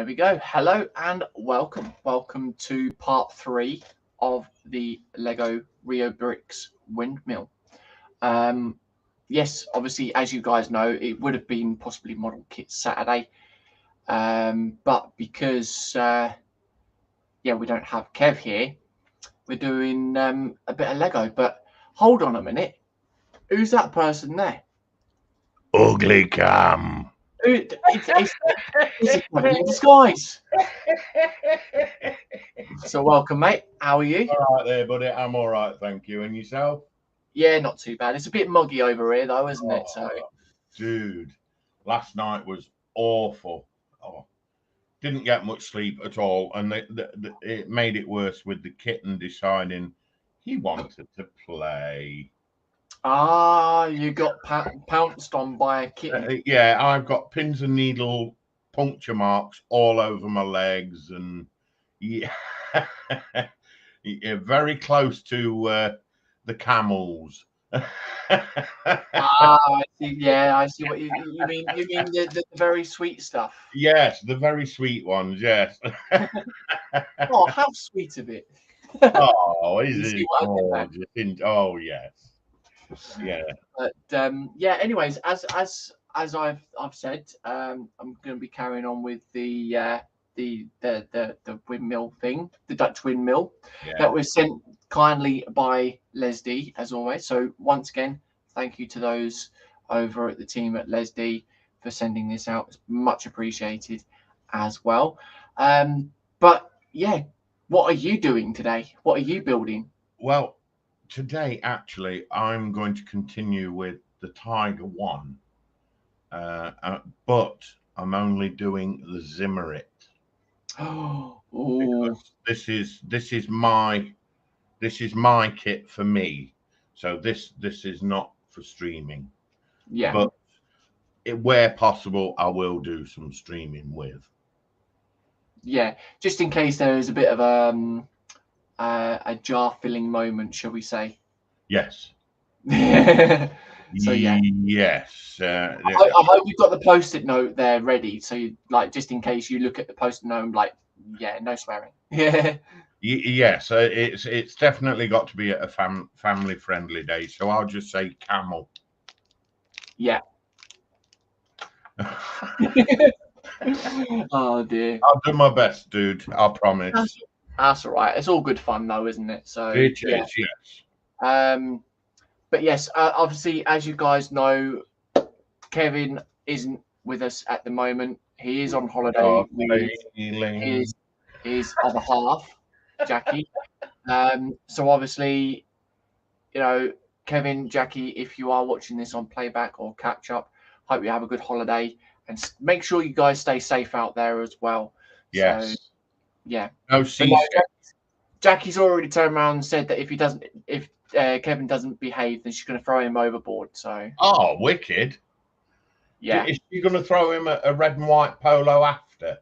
There we go. Hello and welcome. Welcome to part 3 of the Lego Reobrix Windmill. Yes, obviously, as you guys know, it would have been possibly Model Kit Saturday. But because, we don't have Kev here, we're doing a bit of Lego. But hold on a minute. Who's that person there? Ugly Cam. It's Kevin in disguise. So welcome, mate. How are you? All right there, buddy. I'm all right, thank you. And yourself? Yeah, not too bad. It's a bit muggy over here, though, isn't it? So, dude, last night was awful. Didn't get much sleep at all, and it made it worse with the kitten deciding he wanted to play. You got pounced on by a kitten. Yeah, I've got pins and needle puncture marks all over my legs, and yeah, very close to the camels. I see. Yeah, I see what you mean. You mean the very sweet stuff. Yes, the very sweet ones. Yes. Oh, how sweet of it. Oh, is it gorgeous? Oh, yes. Yeah. But anyways, as I've said, I'm going to be carrying on with the windmill thing, the Dutch windmill that was sent kindly by LesDiy, as always. So once again, thank you to those over at the team at LesDiy for sending this out. It's much appreciated as well. But yeah, what are you doing today? What are you building? Well, today, actually, I'm going to continue with the Tiger one, but I'm only doing the Zimmerit. Because this is my kit for me. So this is not for streaming. Yeah. But where possible, I will do some streaming with. Yeah, just in case there is a bit of a jar filling moment, shall we say? Yes. So yeah. Yes. I hope you've got the post-it note there ready. So you, like, just in case you look at the post-it note and like, yeah, no swearing. Yeah. Yes, it's definitely got to be a family friendly day. So I'll just say camel. Yeah. Oh dear. I'll do my best, dude. I promise. That's all right. It's all good fun though, isn't it? So it is, yes. But yes, obviously, as you guys know, Kevin isn't with us at the moment. He is on holiday with his other half, Jackie. So obviously, you know, Kevin, Jackie, if you are watching this on playback or catch up, hope you have a good holiday and make sure you guys stay safe out there as well. Yes. So, yeah. No, Jackie's already turned around and said that if Kevin doesn't behave, then she's going to throw him overboard. So. Oh, wicked! Yeah. Is she going to throw him a red and white polo after?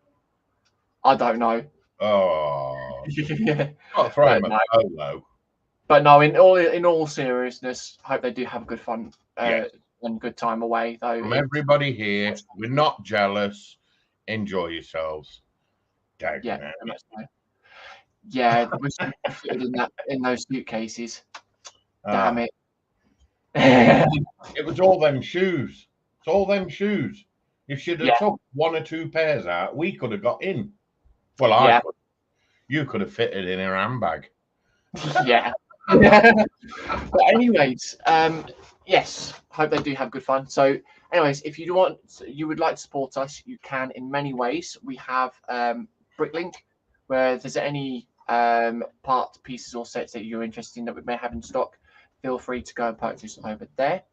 I don't know. Oh. Yeah. Not throw him a polo. But no, in all seriousness, hope they do have a good fun and good time away. Though. From everybody here, we're not jealous. Enjoy yourselves. Yeah. Yeah, we're fitted in those suitcases. Damn it! It was all them shoes. It's all them shoes. If she'd have took one or two pairs out, we could have got in. Well, I could. You could have fitted in her handbag. Yeah. But anyways, yes, hope they do have good fun. So, anyways, if you would like to support us, you can in many ways. We have Bricklink, where if there's any parts, pieces, or sets that you're interested in that we may have in stock, feel free to go and purchase them over there.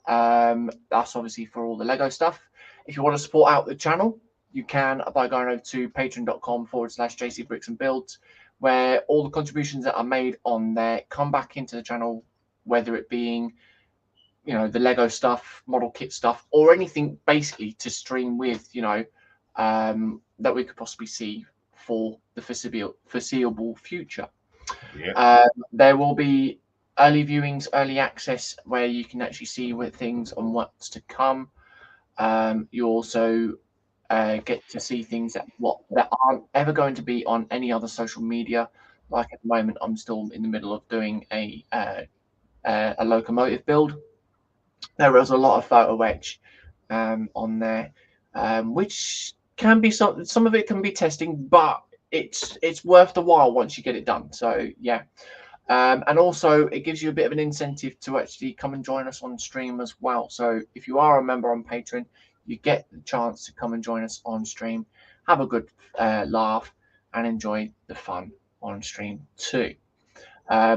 That's obviously for all the Lego stuff. If you want to support out the channel, you can by going over to patreon.com/JCBricksandBuilds, where all the contributions that are made on there come back into the channel, whether it being, you know, the Lego stuff, model kit stuff, or anything basically to stream with, you know, that we could possibly see for the foreseeable future. Yeah. There will be early viewings, early access, where you can actually see with things on what's to come. You also get to see things that aren't ever going to be on any other social media. Like at the moment, I'm still in the middle of doing a locomotive build. There was a lot of photo etch on there, which can be some of it can be testing, but it's worth the while once you get it done. So yeah. And also, it gives you a bit of an incentive to actually come and join us on stream as well. So if you are a member on Patreon, you get the chance to come and join us on stream, have a good laugh, and enjoy the fun on stream too.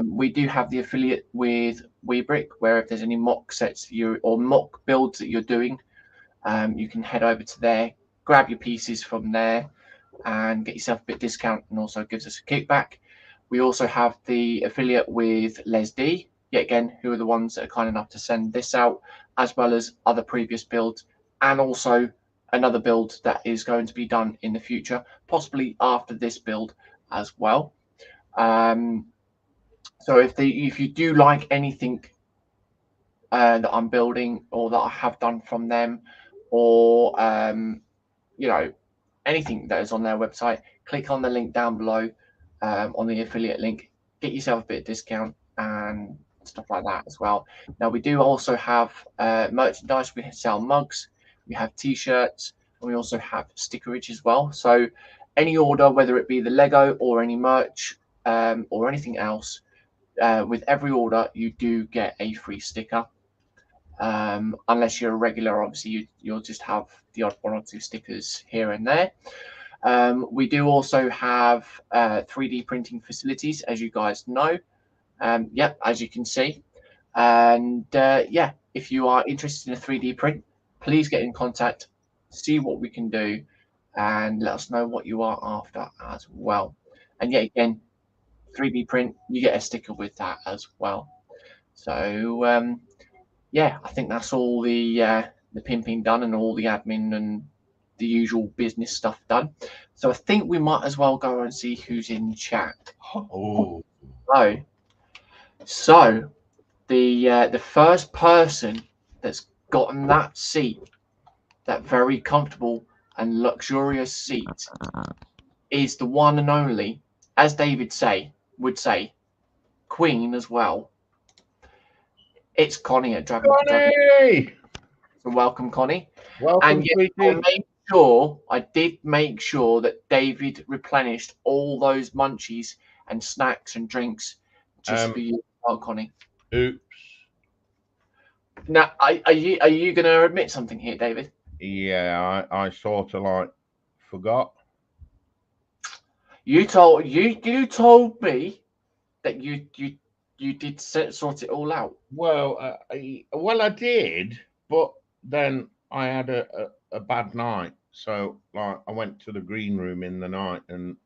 We do have the affiliate with Webricks, where if there's any mock sets or mock builds that you're doing, you can head over to there, grab your pieces from there, and get yourself a bit discount, and also gives us a kickback. We also have the affiliate with LesDiy, yet again, who are the ones that are kind enough to send this out, as well as other previous builds, and also another build that is going to be done in the future, possibly after this build as well. So if you do like anything that I'm building or that I have done from them, or you know, anything that is on their website, click on the link down below on the affiliate link, get yourself a bit of discount and stuff like that as well. Now we do also have merchandise. We sell mugs, we have t-shirts, and we also have stickerage as well. So any order, whether it be the Lego or any merch or anything else, with every order you do get a free sticker. Unless you're a regular, obviously you'll just have the odd one or two stickers here and there. We do also have 3D printing facilities, as you guys know. Yep, as you can see. And yeah, if you are interested in a 3D print, please get in contact, see what we can do, and let us know what you are after as well. And yet again, 3D print, you get a sticker with that as well. So yeah, I think that's all the pimping done and all the admin and the usual business stuff done. So I think we might as well go and see who's in chat. Oh, So the first person that's gotten that seat, that very comfortable and luxurious seat, is the one and only, as David would say, Queen as well. It's Connie at Dragon. Connie! So welcome, Connie. Welcome, and yet, I did make sure that David replenished all those munchies and snacks and drinks just for you, Connie. Oops. Now, are you going to admit something here, David? Yeah, I sort of like forgot. You told me that you did sort it all out. Well, I did, but then I had a bad night, so like I went to the green room in the night, and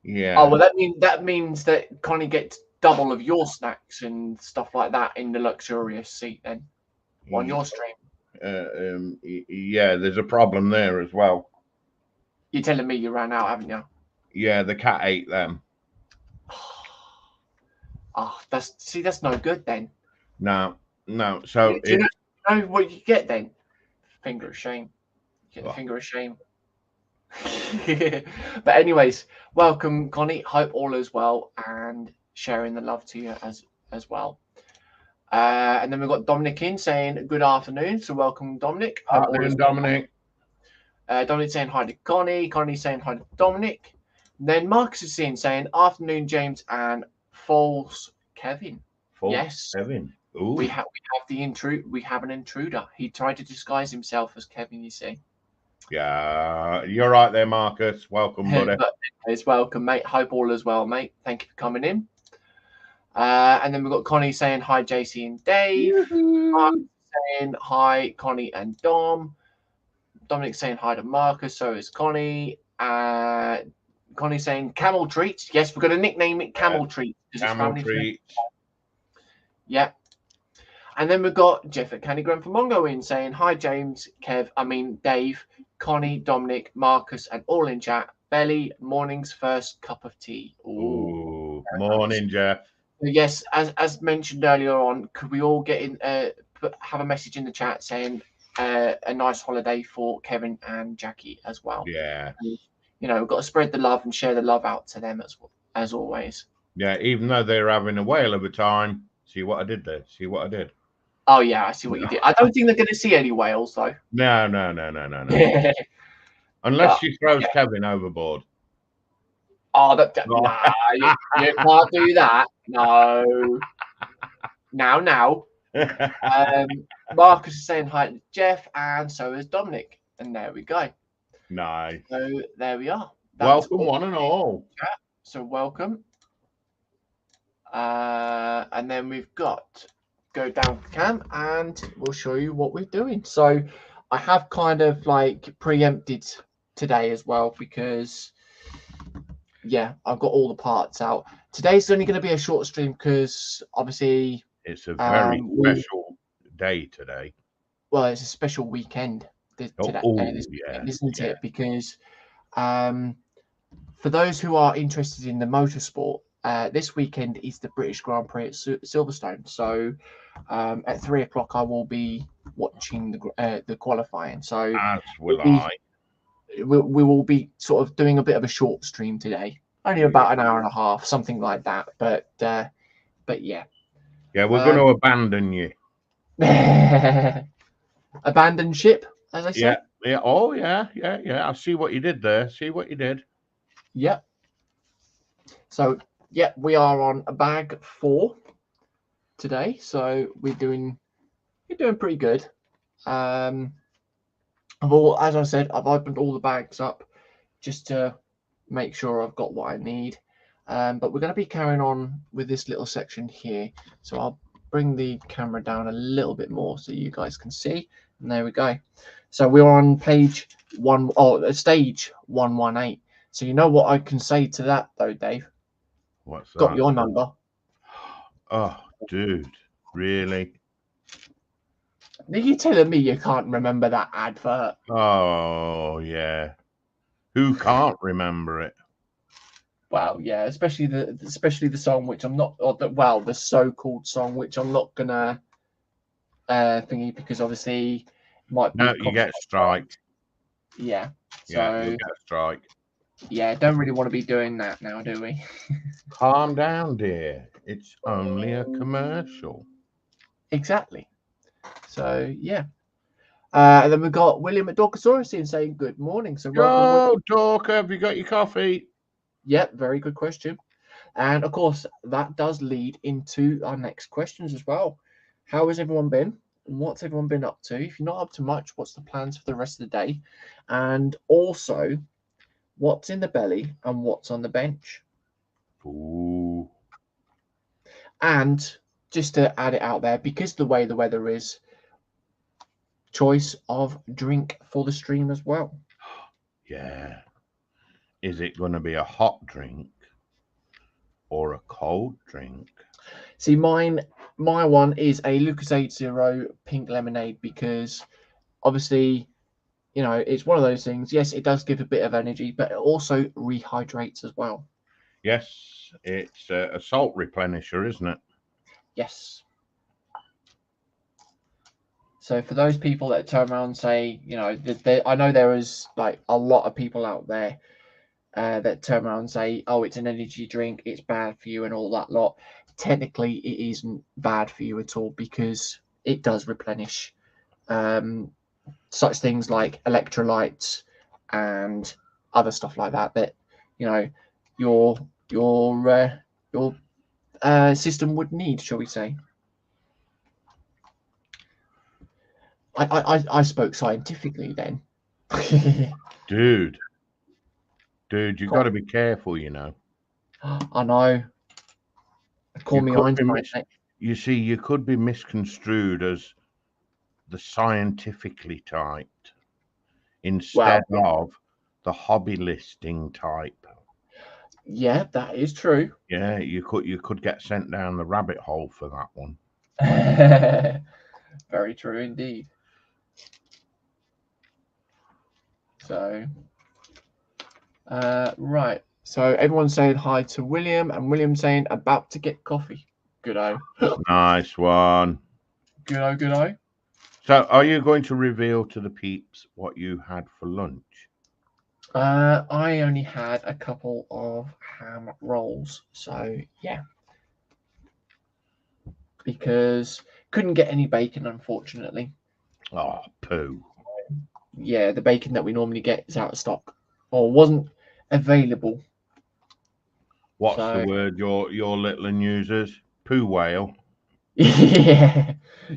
yeah. Oh well, that means that Connie gets double of your snacks and stuff like that in the luxurious seat then on your stream. Yeah, there's a problem there as well. You're telling me you ran out, haven't you? Yeah, the cat ate them. Oh, that's no good then. No. So do you know what you get then? Finger of shame. You get the finger of shame. But anyways, welcome, Connie. Hope all is well and sharing the love to you as well. And then we've got Dominic in saying good afternoon. So welcome, Dominic. Afternoon, Dominic. Dominic saying hi to Connie. Connie saying hi to Dominic. And then Marcus is in saying afternoon, James and false Kevin. Yes, Kevin. Ooh. We have an intruder. He tried to disguise himself as Kevin, you see. Yeah, you're right there, Marcus. Welcome, buddy. It's welcome, mate. Hope all is well, mate. Thank you for coming in. And then we've got Connie saying hi, JC and Dave. Marcus saying hi, Connie and Dom. Dominic saying hi to Marcus. So is Connie. Connie saying camel treats. Yes, we're going to nickname it camel treats. Camel treats. Yeah. And then we've got Jeff at Candygram for Mongo in saying hi, James, Dave, Connie, Dominic, Marcus, and all in chat. Belly, morning's first cup of tea. Ooh, morning, Jeff. Yes, as mentioned earlier on, could we all get in, have a message in the chat saying a nice holiday for Kevin and Jackie as well. Yeah. And, you know, we've got to spread the love and share the love out to them as always. Yeah, even though they're having a whale of a time. See what I did there? See what I did? Oh yeah, I see what you did. I don't think they're going to see any whales though. No. Unless she throws Kevin overboard. Oh, nah, you can't do that. No. Now. Marcus is saying hi to Jeff, and so is Dominic. And there we go. Nice. So there we are. Welcome, one and all. So welcome. And then we've got go down the cam, and we'll show you what we're doing. So I have kind of like preempted today as well because yeah, I've got all the parts out. Today's only going to be a short stream because obviously it's a very special day today. Well, it's a special weekend today, isn't it? Because for those who are interested in the motorsport, this weekend is the British Grand Prix at Silverstone. So at 3 o'clock, I will be watching the qualifying. So as will I. We will be sort of doing a bit of a short stream today, only about an hour and a half, something like that. But yeah. Yeah, we're going to abandon you. Abandon ship, as I said. Yeah. Oh, yeah. I see what you did there. See what you did. Yep. So, yeah, we are on a bag 4 today. So we're doing pretty good. As I said, I've opened all the bags up just to make sure I've got what I need. But we're going to be carrying on with this little section here. So I'll bring the camera down a little bit more so you guys can see. And there we go. So we're on stage 118. So you know what I can say to that though, Dave? What's that? Got your number. Oh, dude, really? Are you telling me you can't remember that advert? Oh, yeah. Who can't remember it? Well, yeah, especially the song which I'm not, the so-called song which I'm not gonna thingy because obviously might be. No, you get a strike. Yeah. So yeah, you get a strike. Yeah, don't really want to be doing that now, do we? Calm down, dear. It's only a commercial. Exactly. So yeah. And then we've got William at Dorkasaurus saying good morning. So welcome. Dorka, have you got your coffee? Yep, very good question. And of course, that does lead into our next questions as well. How has everyone been? What's everyone been up to? If you're not up to much, what's the plans for the rest of the day? And also, what's in the belly and what's on the bench? Ooh. And just to add it out there, because the way the weather is, choice of drink for the stream as well. Yeah. Is it going to be a hot drink or a cold drink? See, my one is a Lucozade Zero pink lemonade because obviously, you know, it's one of those things. Yes, it does give a bit of energy, but it also rehydrates as well. Yes, it's a salt replenisher, isn't it? Yes. So for those people that turn around and say, you know, I know there is like a lot of people out there that turn around and say, oh, it's an energy drink, it's bad for you and all that lot. Technically, it isn't bad for you at all because it does replenish such things like electrolytes and other stuff like that, that, you know, your system would need, shall we say. I spoke scientifically then. Dude, you've got to be careful, you know. I know. Call me Einstein. You see, you could be misconstrued as the scientifically typed instead of the hobby listing type. Yeah, that is true. Yeah, you could get sent down the rabbit hole for that one. Very true indeed. So, right. So everyone's saying hi to William, and William saying about to get coffee. Good-o. Nice one. Good-o. So, are you going to reveal to the peeps what you had for lunch? I only had a couple of ham rolls, so yeah, because couldn't get any bacon, unfortunately. Oh, poo. Yeah, the bacon that we normally get is out of stock or wasn't available. What's So the word your little one uses? Poo whale. yeah,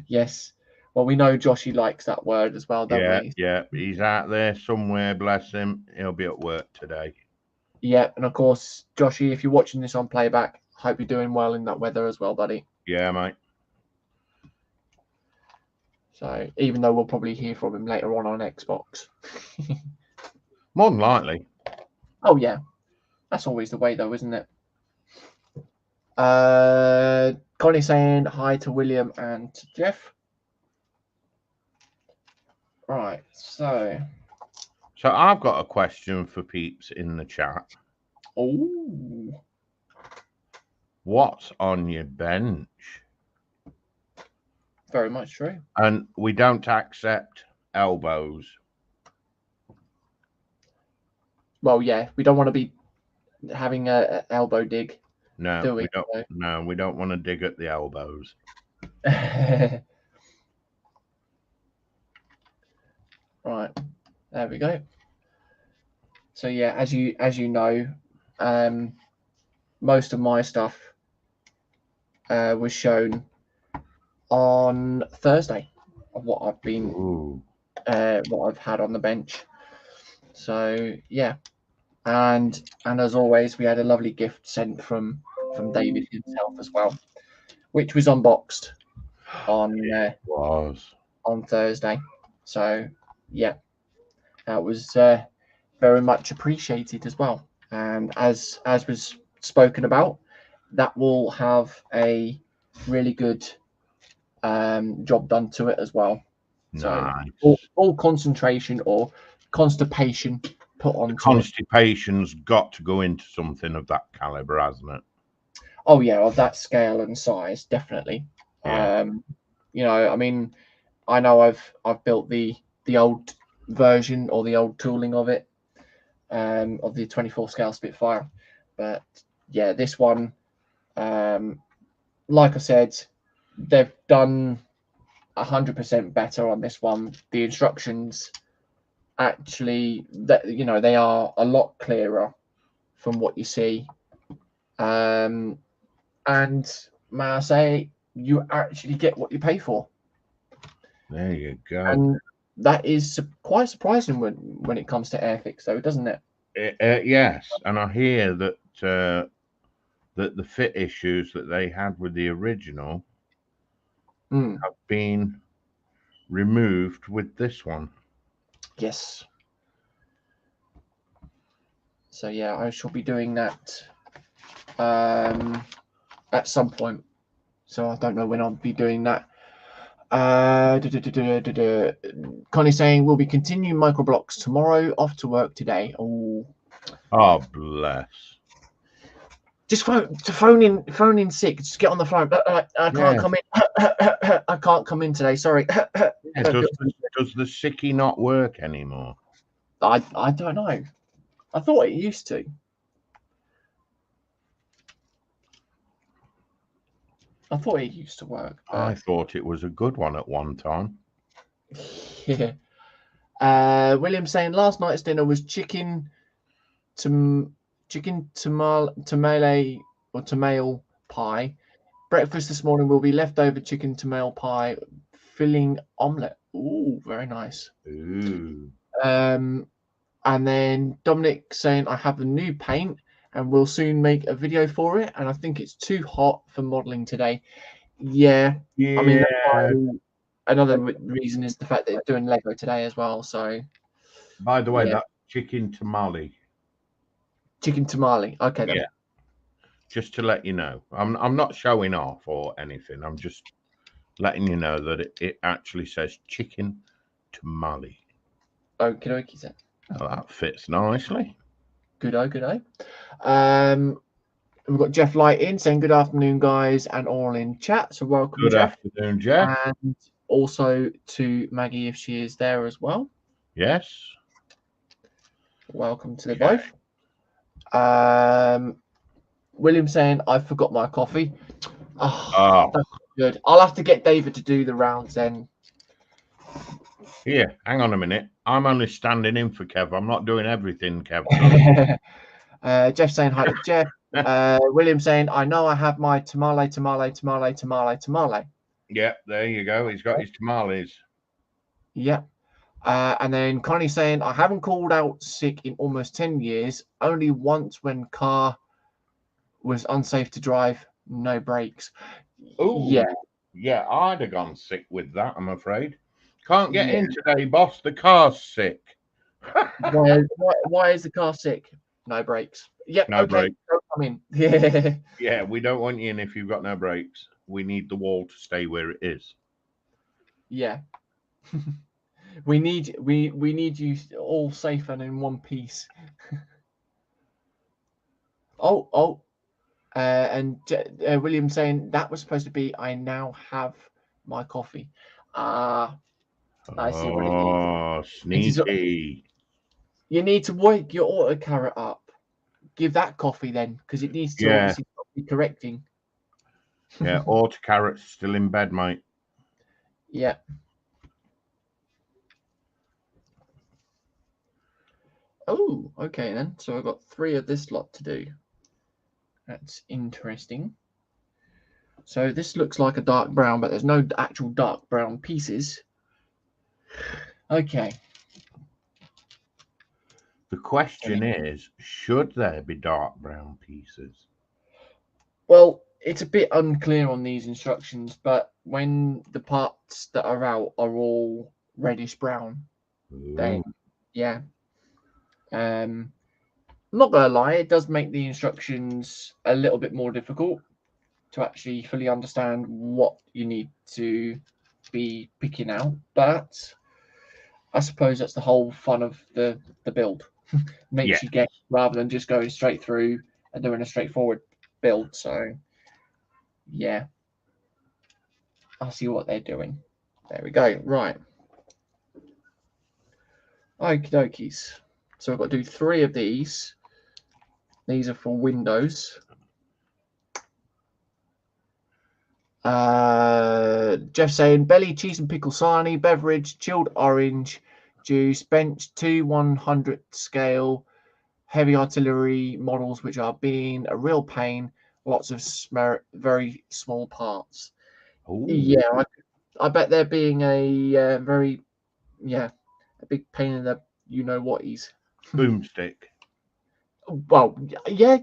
yes. Well, we know Joshy likes that word as well, don't Yeah, we? yeah. He's out there somewhere, bless him. He'll be at work today. Yeah, and of course, Joshy, if you're watching this on playback, hope you're doing well in that weather as well, buddy. Yeah, mate. So even though we'll probably hear from him later on Xbox. More than likely. Oh yeah, that's always the way though, isn't it? Connie saying hi to William and to Jeff. Right, so I've got a question for peeps in the chat. oh, What's on your bench? very much true. And we don't accept elbows. Well, yeah, we don't want to be having a elbow dig. No, Do we we? don't. No, we don't want to dig at the elbows. Right, there we go. So yeah, as you know, most of my stuff was shown on Thursday of what I've been, what I've had on the bench. So yeah, and as always, we had a lovely gift sent from David himself as well, which was unboxed on on Thursday. So yeah, that was very much appreciated as well. And as was spoken about, that will have a really good job done to it as well. Nice. So all concentration or constipation put on. Constipation's got to go into something of that caliber, hasn't it? Oh yeah, of that scale and size, definitely. Yeah. You know, I mean, I know I've built the old version or the old tooling of it, of the 24 scale Spitfire, but yeah, this one, like I said, they've done 100% better on this one. The instructions actually, that you know, they are a lot clearer from what you see, and may I say, you actually get what you pay for. There you go. And that is quite surprising when it comes to Airfix, though, doesn't it? Yes, and I hear that that the fit issues that they had with the original have been removed with this one. Yes. So yeah, I shall be doing that at some point. So I don't know when I'll be doing that. Connie saying we'll be continuing microblocks tomorrow. Off to work today. Oh, Bless. Just phone in sick. Just get on the phone. I can't come in. I can't come in today. Sorry. Yeah, does the sickie not work anymore? I don't know. I thought it used to. I thought it used to work. But... I thought it was a good one at one time. Yeah. William saying last night's dinner was chicken tamale or tamale pie. Breakfast this morning will be leftover chicken tamale pie filling omelette. Ooh, very nice. Ooh. And then Dominic saying I have a new paint and we'll soon make a video for it. And I think it's too hot for modeling today. Yeah. I mean, another reason is the fact that it's doing Lego today as well. So, by the way, that's chicken tamale. Chicken tamale. Okay, then. Yeah. Just to let you know, I'm not showing off or anything. I'm just letting you know that it actually says chicken tamale. Okie dokie, then. Oh, that fits nicely. Good we've got Jeff Light in saying good afternoon, guys, and all in chat. So welcome, Good Jeff. afternoon, Jeff. And also to Maggie if she is there as well. Yes. Welcome to the Okay. both. William saying, I forgot my coffee. Oh. That's good. I'll have to get David to do the rounds then. Here, hang on a minute. I'm only standing in for Kev. I'm not doing everything, Kev. Jeff saying hi to Jeff. William saying, I know I have my tamale. Yeah, there you go. He's got his tamales. Yep. And then Connie saying, I haven't called out sick in almost 10 years. Only once when car was unsafe to drive, no brakes. Oh, yeah, I'd have gone sick with that, I'm afraid. Can't get in today, boss. The car's sick. Why is the car sick? No brakes. Yep. No Okay. brakes. Don't come in. Yeah. Yeah, we don't want you in if you've got no brakes. We need the wall to stay where it is. Yeah. we need you all safe and in one piece. And William saying that was supposed to be I now have my coffee. I see what it is. Oh, sneaky. You need to wake your autocorrect up. Give that coffee then, because it needs to obviously be correcting. Yeah, autocorrect's still in bed, mate. Yeah. Oh, okay then. So I've got 3 of this lot to do. That's interesting. So this looks like a dark brown, but there's no actual dark brown pieces. Okay. The question is, should there be dark brown pieces? Well, it's a bit unclear on these instructions, but when the parts that are out are all reddish brown, then yeah. I'm not gonna lie, it does make the instructions a little bit more difficult to actually fully understand what you need to be picking out, but I suppose that's the whole fun of the build. Makes you get rather than just going straight through and doing a straightforward build. So yeah, I'll see what they're doing. There we go. Right. Okie dokies. So I've got to do 3 of these. These are for Windows. Jeff saying belly, cheese and pickle sarnie, beverage, chilled orange juice, bench 2 100 scale, heavy artillery models which are being a real pain, lots of very small parts. Ooh. Yeah, I bet they're being a very a big pain in the you know what he's boomstick. Well, yeah.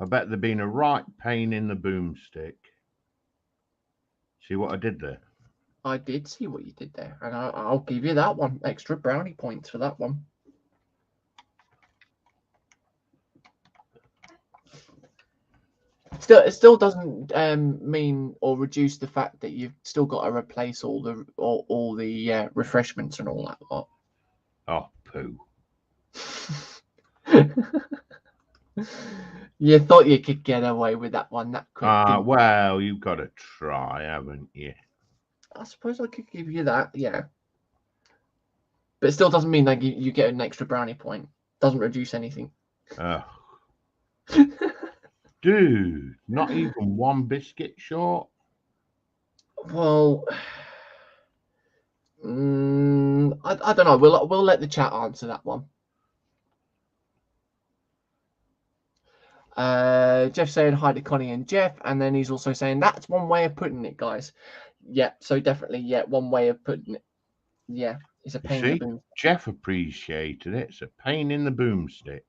I bet there been a right pain in the boomstick. See what I did there? I did see what you did there, and I'll give you that one. Extra brownie points for that one. It still doesn't mean or reduce the fact that you've still got to replace all the refreshments and all that lot. Oh, poo. You thought you could get away with that one that quick. Well, you've got to try, haven't you? I suppose I could give you that, yeah. But it still doesn't mean that you get an extra brownie point. Doesn't reduce anything. Dude, not even one biscuit short? Well, I don't know. We'll let the chat answer that one. Jeff saying hi to Connie and Jeff, and then he's also saying that's one way of putting it, guys. Yeah, so definitely, yeah, one way of putting it. Yeah, it's a pain in the boom. Jeff appreciated it. It's a pain in the boomstick.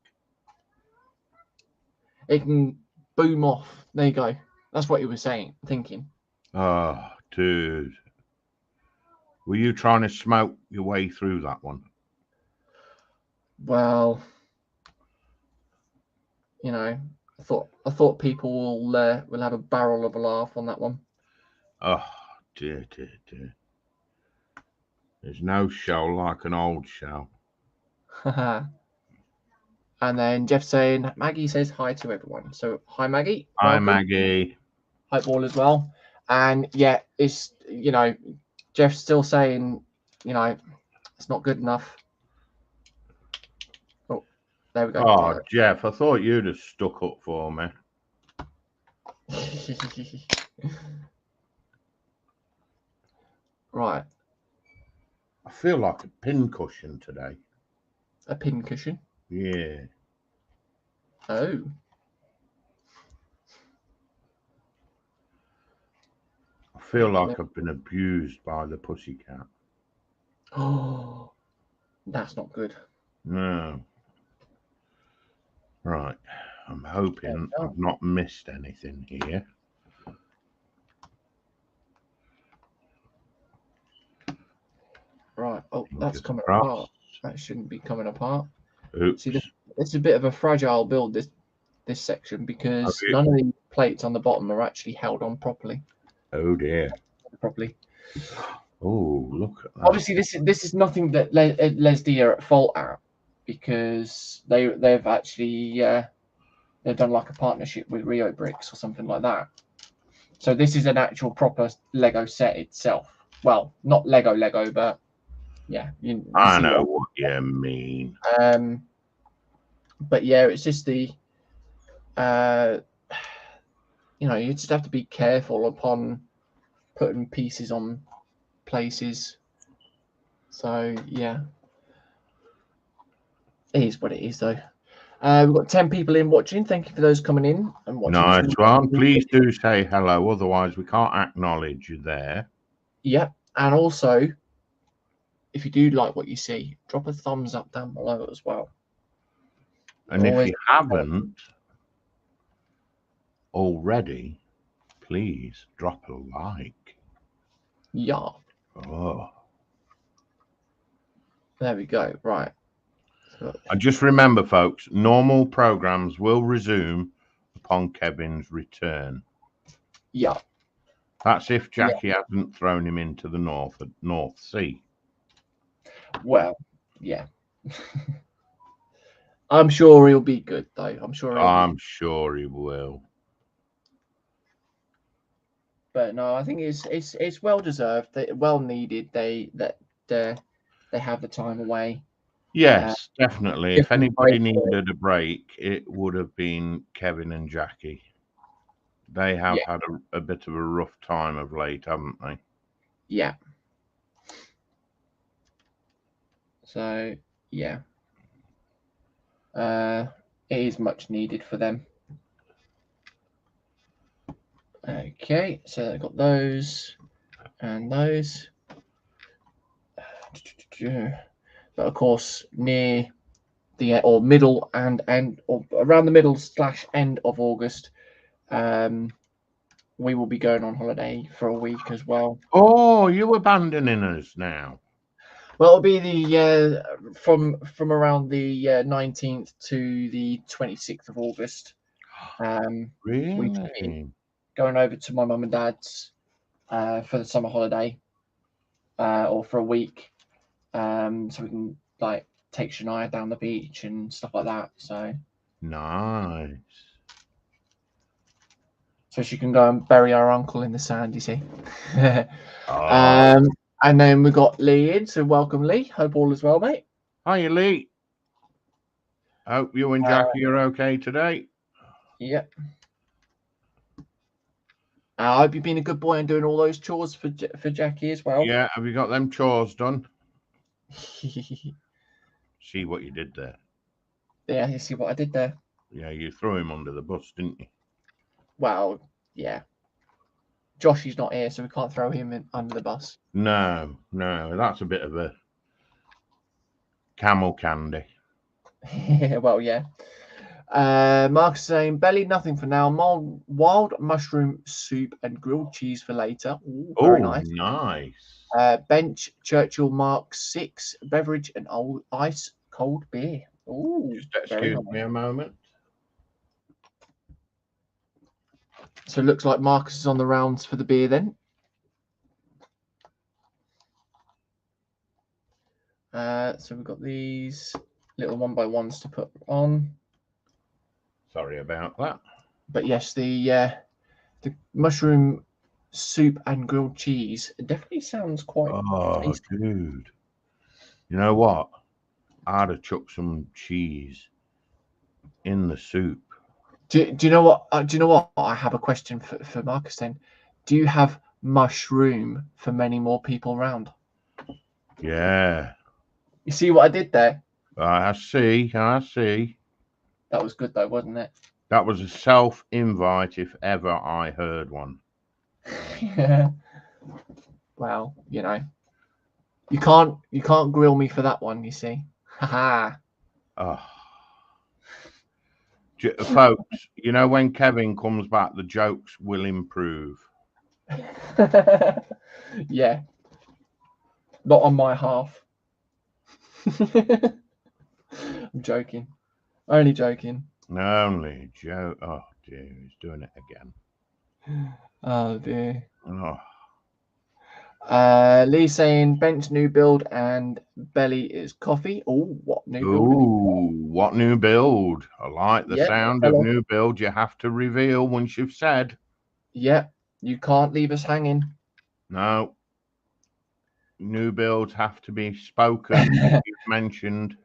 It can boom off. There you go. That's what he was thinking. Oh, dude. Were you trying to smoke your way through that one? Well, you know, I thought people will have a barrel of a laugh on that one. Oh, dear. There's no show like an old show. And then Jeff saying, Maggie says hi to everyone. So hi, Maggie. Hi, welcome. Maggie. Hi, Paul as well. And yeah, it's you know, Jeff's still saying, you know, it's not good enough. Oh, there we go. Oh, Right. Jeff, I thought you'd have stuck up for me. Right. I feel like a pincushion today. A pin cushion. Yeah. Oh. I feel like I've been abused by the pussycat. Oh, that's not good. No. Right. I'm hoping I've not missed anything here. Right. Oh, that's coming apart. That shouldn't be coming apart. Oops. See, it's a bit of a fragile build, this section, because none of the plates on the bottom are actually held on properly. Oh dear. Properly. Oh, look at that. Obviously, this is nothing that LesDiy are at fault at, because they've actually they've done like a partnership with Reobrix or something like that. So this is an actual proper Lego set itself. Well, not Lego, but yeah, you I know what you mean. But yeah, it's just the you know, you just have to be careful upon putting pieces on places. So yeah, it is what it is, though. We've got 10 people in watching. Thank you for those coming in and watching. Nice one. Please do say hello, otherwise we can't acknowledge you there. Yep. And also, if you do like what you see, drop a thumbs up down below as well. And if you haven't already, please drop a like. Yeah. Oh. There we go. Right. And just remember, folks, normal programs will resume upon Kevin's return. Yeah. That's if Jackie hasn't thrown him into the North Sea. Well, yeah. I'm sure he'll be good, though. I'm sure he will. But no, I think it's well deserved. Well needed. They have the time away. Yes, definitely. If anybody needed a break, it would have been Kevin and Jackie. They have had a bit of a rough time of late, haven't they? Yeah. So yeah, it is much needed for them. Okay, so I've got those and those. But of course, near the or middle and end or around the middle / end of August, we will be going on holiday for a week as well. Oh, you abandoning us now? Well, it'll be the from around the 19th to the 26th of August. Really? We'll be going over to my mum and dad's for the summer holiday, or for a week, so we can like take Shania down the beach and stuff like that. So nice. So she can go and bury our uncle in the sand. You see. Oh. And then we got Lee in. So welcome, Lee. Hope all is well, mate. Hi, Lee. Hope you and Jackie are okay today. Yep. I hope you've been a good boy and doing all those chores for Jackie as well. Yeah, have you got them chores done? See what you did there. Yeah, you see what I did there. Yeah, you threw him under the bus, didn't you? Well, yeah. Josh is not here, so we can't throw him under the bus. No, that's a bit of a camel candy. Well, yeah. Mark's saying, belly, nothing for now. Wild mushroom soup and grilled cheese for later. Ooh, very nice. Nice. Bench, Churchill Mark 6, beverage and old ice cold beer. Ooh, just excuse me a moment. So it looks like Marcus is on the rounds for the beer then. So we've got these little 1x1s to put on. Sorry about that. But yes, the mushroom soup and grilled cheese. It definitely sounds quite Oh, tasty. dude. You know what? I'd have chucked some cheese in the soup. Do you know what? Do you know what? I have a question for Marcus then. Do you have mushroom for many more people around? Yeah. You see what I did there? I see. I see. That was good though, wasn't it? That was a self-invite if ever I heard one. Yeah. Well, you can't grill me for that one. You see? Haha. Oh. Folks, you know when Kevin comes back, the jokes will improve. Yeah. Not on my half. I'm joking. Only joking. Only joke. Oh dear, he's doing it again. Oh dear. Oh. Lee saying bench new build and belly is coffee. Oh, what new build? Ooh, what new build? I like the Yeah, sound of hello. new build. You have to reveal once you've said. Yeah, you can't leave us hanging. No. New builds have to be spoken. You've mentioned.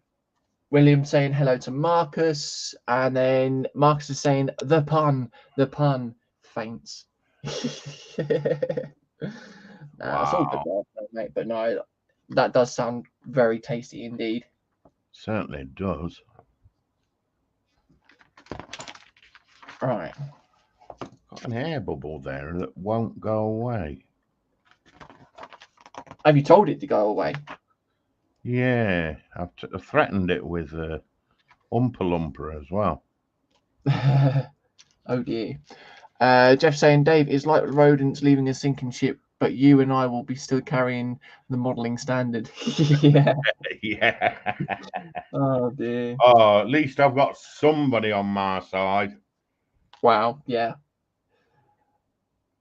William saying hello to Marcus, and then Marcus is saying the pun faints. Nah, it's all good, Wow. mate. But no, that does sound very tasty indeed. Certainly does. Right. Got an air bubble there that won't go away. Have you told it to go away? Yeah, I've threatened it with Oompa Loompa as well. Oh dear. Jeff saying Dave is like rodents leaving a sinking ship, but you and I will be still carrying the modelling standard. Yeah. Yeah. Oh dear. Oh, at least I've got somebody on my side. Wow. Yeah.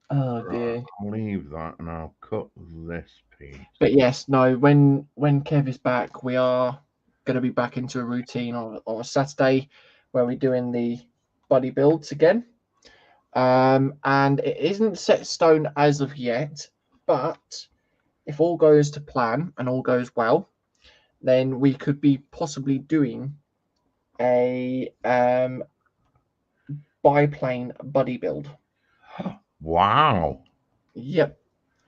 Oh dear. Right, I'll leave that and I'll cut this piece. But yes, no. When Kev is back, we are going to be back into a routine on a Saturday where we're doing the buddy builds again. And it isn't set stone as of yet, but if all goes to plan and all goes well, then we could be possibly doing a biplane buddy build. Wow. Yep.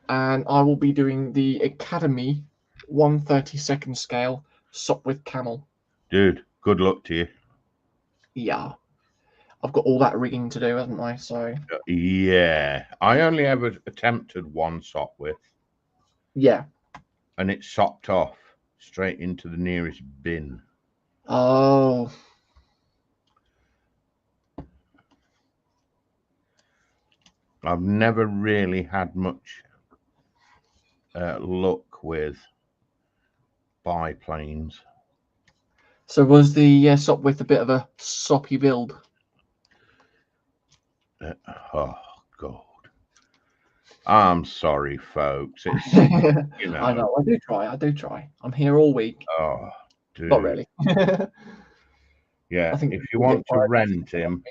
And I will be doing the Academy 1/32 scale Sopwith Camel. Dude, good luck to you. Yeah. I've got all that rigging to do, haven't I? So Yeah. I only ever attempted one sock with. yeah. And it sopped off straight into the nearest bin. Oh. I've never really had much luck with biplanes. So was the Sopwith a bit of a soppy build? Oh, God. I'm sorry, folks. It's, I know. I do try. I'm here all week. Oh, dude. Not really. Yeah, I think if you want to rent him,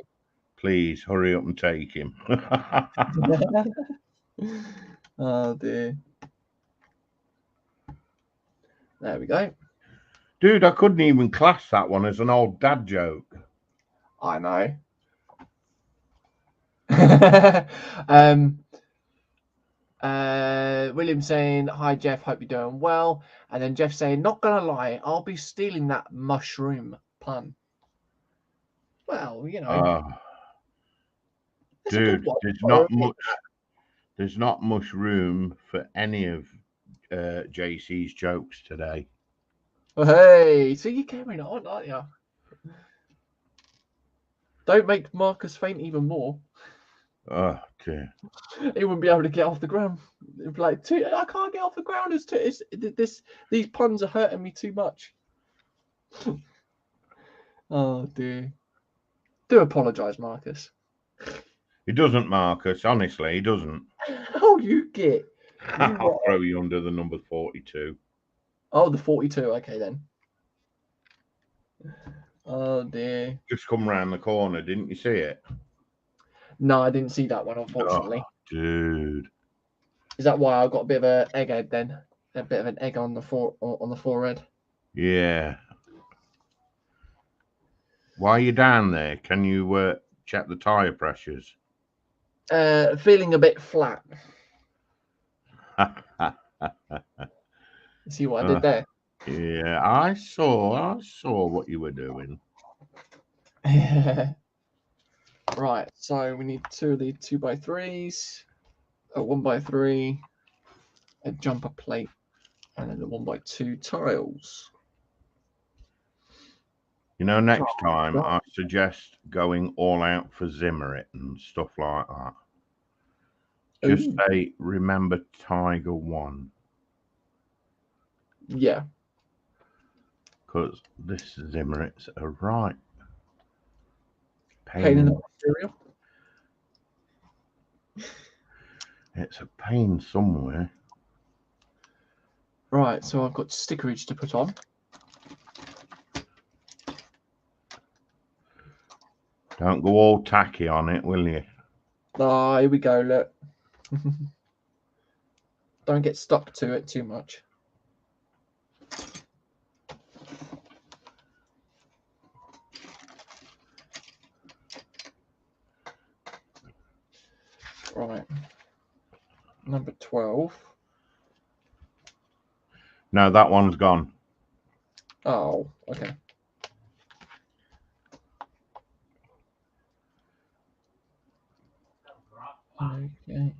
please hurry up and take him. Oh dear. There we go. Dude, I couldn't even class that one as an old dad joke. I know. William saying, hi Jeff, hope you're doing well. And then Jeff saying, not gonna lie, I'll be stealing that mushroom pun. Well, Dude, there's not much room for any of JC's jokes today. Hey, so you're carrying on, aren't you? Don't make Marcus faint even more. Oh dear. He wouldn't be able to get off the ground. It'd be like, I can't get off the ground. These puns are hurting me too much. Oh dear. Do apologise, Marcus. He doesn't, Marcus. Honestly, he doesn't. Oh, you get. I'll throw you under the number 42. Oh, the 42. Okay, then. Oh, dear. Just come round the corner. Didn't you see it? No, I didn't see that one, unfortunately. Oh, dude. Is that why I got a bit of an egghead then? A bit of an egg on the forehead. Yeah. While you're down there, can you check the tire pressures? Feeling a bit flat. See what I did there? Yeah, I saw what you were doing. Right, so we need two of the 2x3s, a 1x3, a jumper plate, and then the 1x2 tiles. You know, next time I suggest going all out for Zimmerit and stuff like that. Just say, remember Tiger 1. Yeah. Because this Zimmerit's a right Pain in the material. It's a pain somewhere. Right, so I've got stickerage to put on. Don't go all tacky on it, will you? Ah, here we go, look. Don't get stuck to it too much. Right. Number 12. No, that one's gone. Oh, okay. Okay.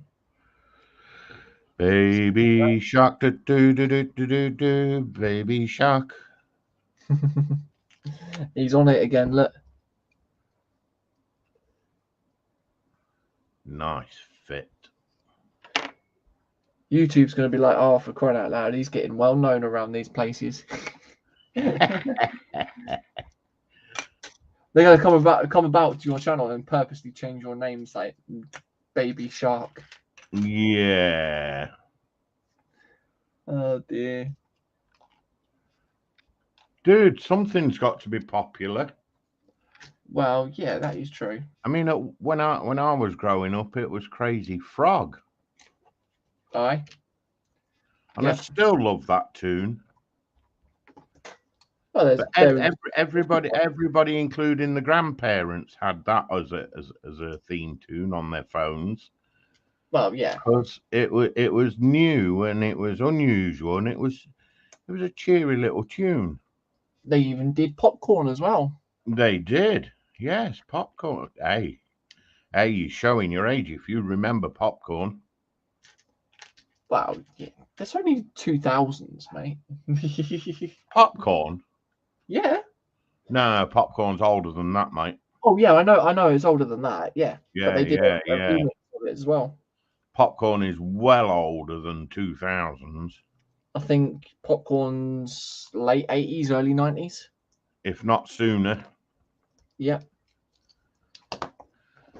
Baby shark, do do do do do do, baby shark. He's on it again, look. Nice fit. YouTube's going to be like, oh, for crying out loud, he's getting well known around these places. They're going to come about to your channel and purposely change your names like Baby Shark. Yeah. Oh dear. Dude, something's got to be popular. Well, yeah, that is true. I mean, when I was growing up, it was Crazy Frog. Aye. And I still love that tune. Well, everybody, including the grandparents, had that as a theme tune on their phones. Well, yeah, because it was new and it was unusual and it was a cheery little tune. They even did Popcorn as well. They did, yes, Popcorn. Hey, you're showing your age if you remember Popcorn. Wow, yeah, that's only 2000s, mate. Popcorn? Yeah. No, Popcorn's older than that, mate. Oh yeah, I know it's older than that. Yeah. Yeah, but they did yeah. remix of it as well. Popcorn is well older than 2000s. I think Popcorn's late 80s, early 90s. If not sooner. Yeah.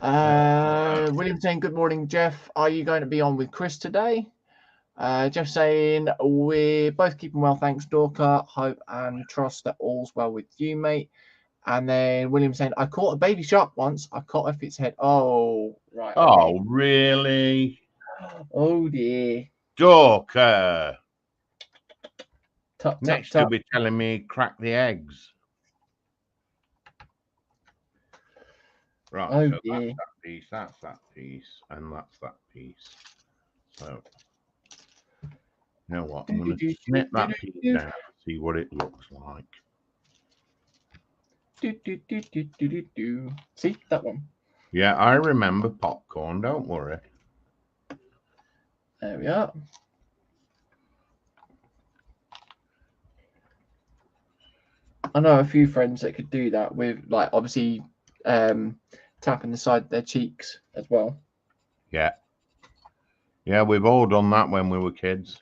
William saying, good morning, Jeff. Are you going to be on with Chris today? Jeff saying, we're both keeping well, thanks, Dorka. Hope and trust that all's well with you, mate. And then William saying, I caught a baby shark once. I cut off its head. Oh, right. Okay. Oh, really? Oh, dear. Dorka. Next, you'll be telling me crack the eggs. Right, oh, so dear. that's that piece, and that's that piece. So, you know what? I'm going to snip that piece down, see what it looks like. See, that one. Yeah, I remember Popcorn, don't worry. There we are. I know a few friends that could do that with, like, obviously tapping the side of their cheeks as well. Yeah. Yeah, we've all done that when we were kids.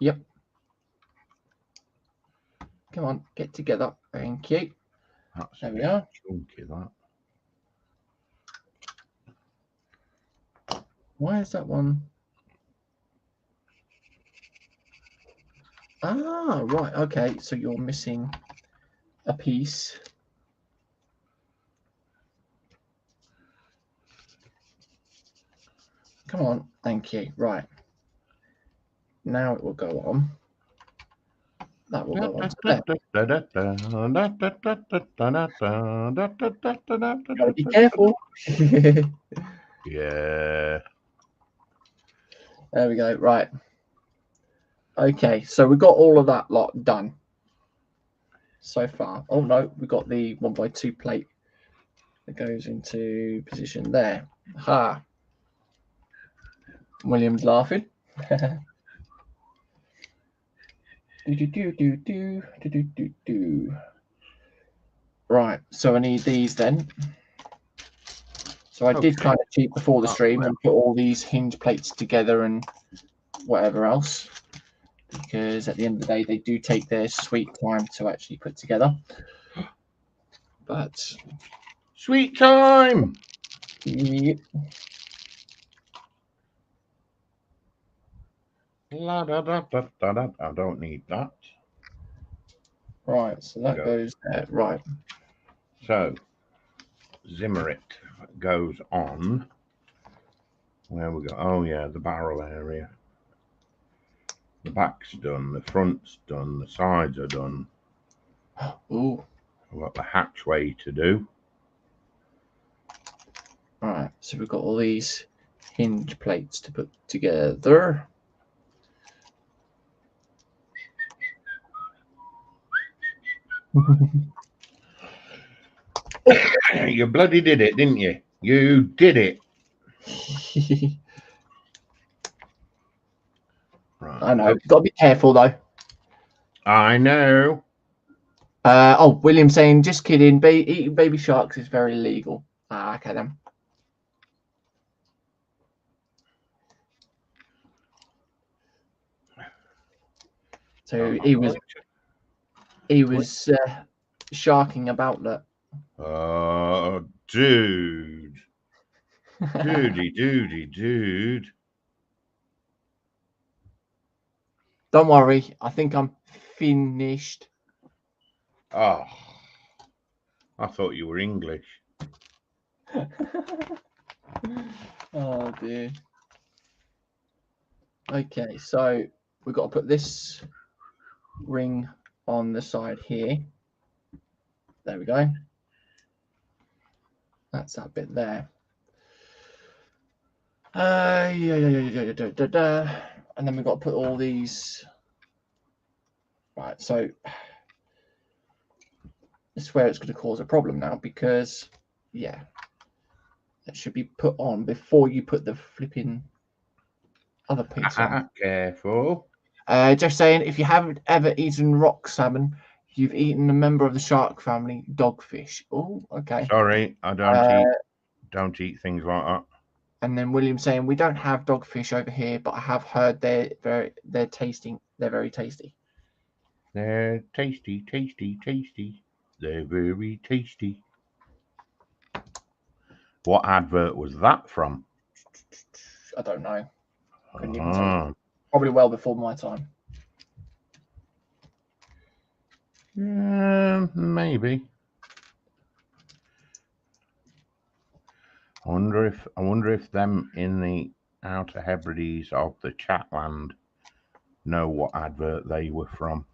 Yep. Come on, get together. Thank you. That's there we are. Chunky, that. Why is that one? Ah, right. Okay, so you're missing a piece. Come on. Thank you. Right. now it will go on. That will go on to there. Gotta be careful. Yeah. There we go. Right. Okay, so we've got all of that lot done so far. Oh no, we've got the 1x2 plate that goes into position there. Ha. William's laughing. Right, so I need these then. So I did kind of cheat before the stream and put all these hinge plates together and whatever else, because at the end of the day they do take their sweet time to actually put together. But sweet time. Yeah. I don't need that. Right, so that goes there. Right. So Zimmerit goes on. Where we go? Oh yeah, the barrel area. The back's done, the front's done, the sides are done. Ooh. I've got the hatchway to do. Right, so we've got all these hinge plates to put together. You bloody did it, didn't you? You did it. Right. I know. Got to be careful though. I know. Oh, William saying, just kidding. Eating baby sharks is very illegal. Ah, okay then. So he was sharking about that. Oh, dude. Dude. Don't worry. I think I'm finished. Oh, I thought you were English. Oh, dear. Okay, so we've got to put this ring on the side here. There we go. That's that bit there. And then we've got to put all these. Right, so this is where it's going to cause a problem now because, yeah, it should be put on before you put the flipping other piece on. Careful. Just saying, if you haven't ever eaten rock salmon, you've eaten a member of the shark family, dogfish. Oh, okay. Sorry, I don't eat things like that. And then William saying, we don't have dogfish over here, but I have heard they're very tasty. They're very tasty. They're tasty. They're very tasty. What advert was that from? I don't know. Couldn't even tell you. Probably well before my time. Maybe. I wonder if them in the Outer Hebrides of the Chatland know what advert they were from.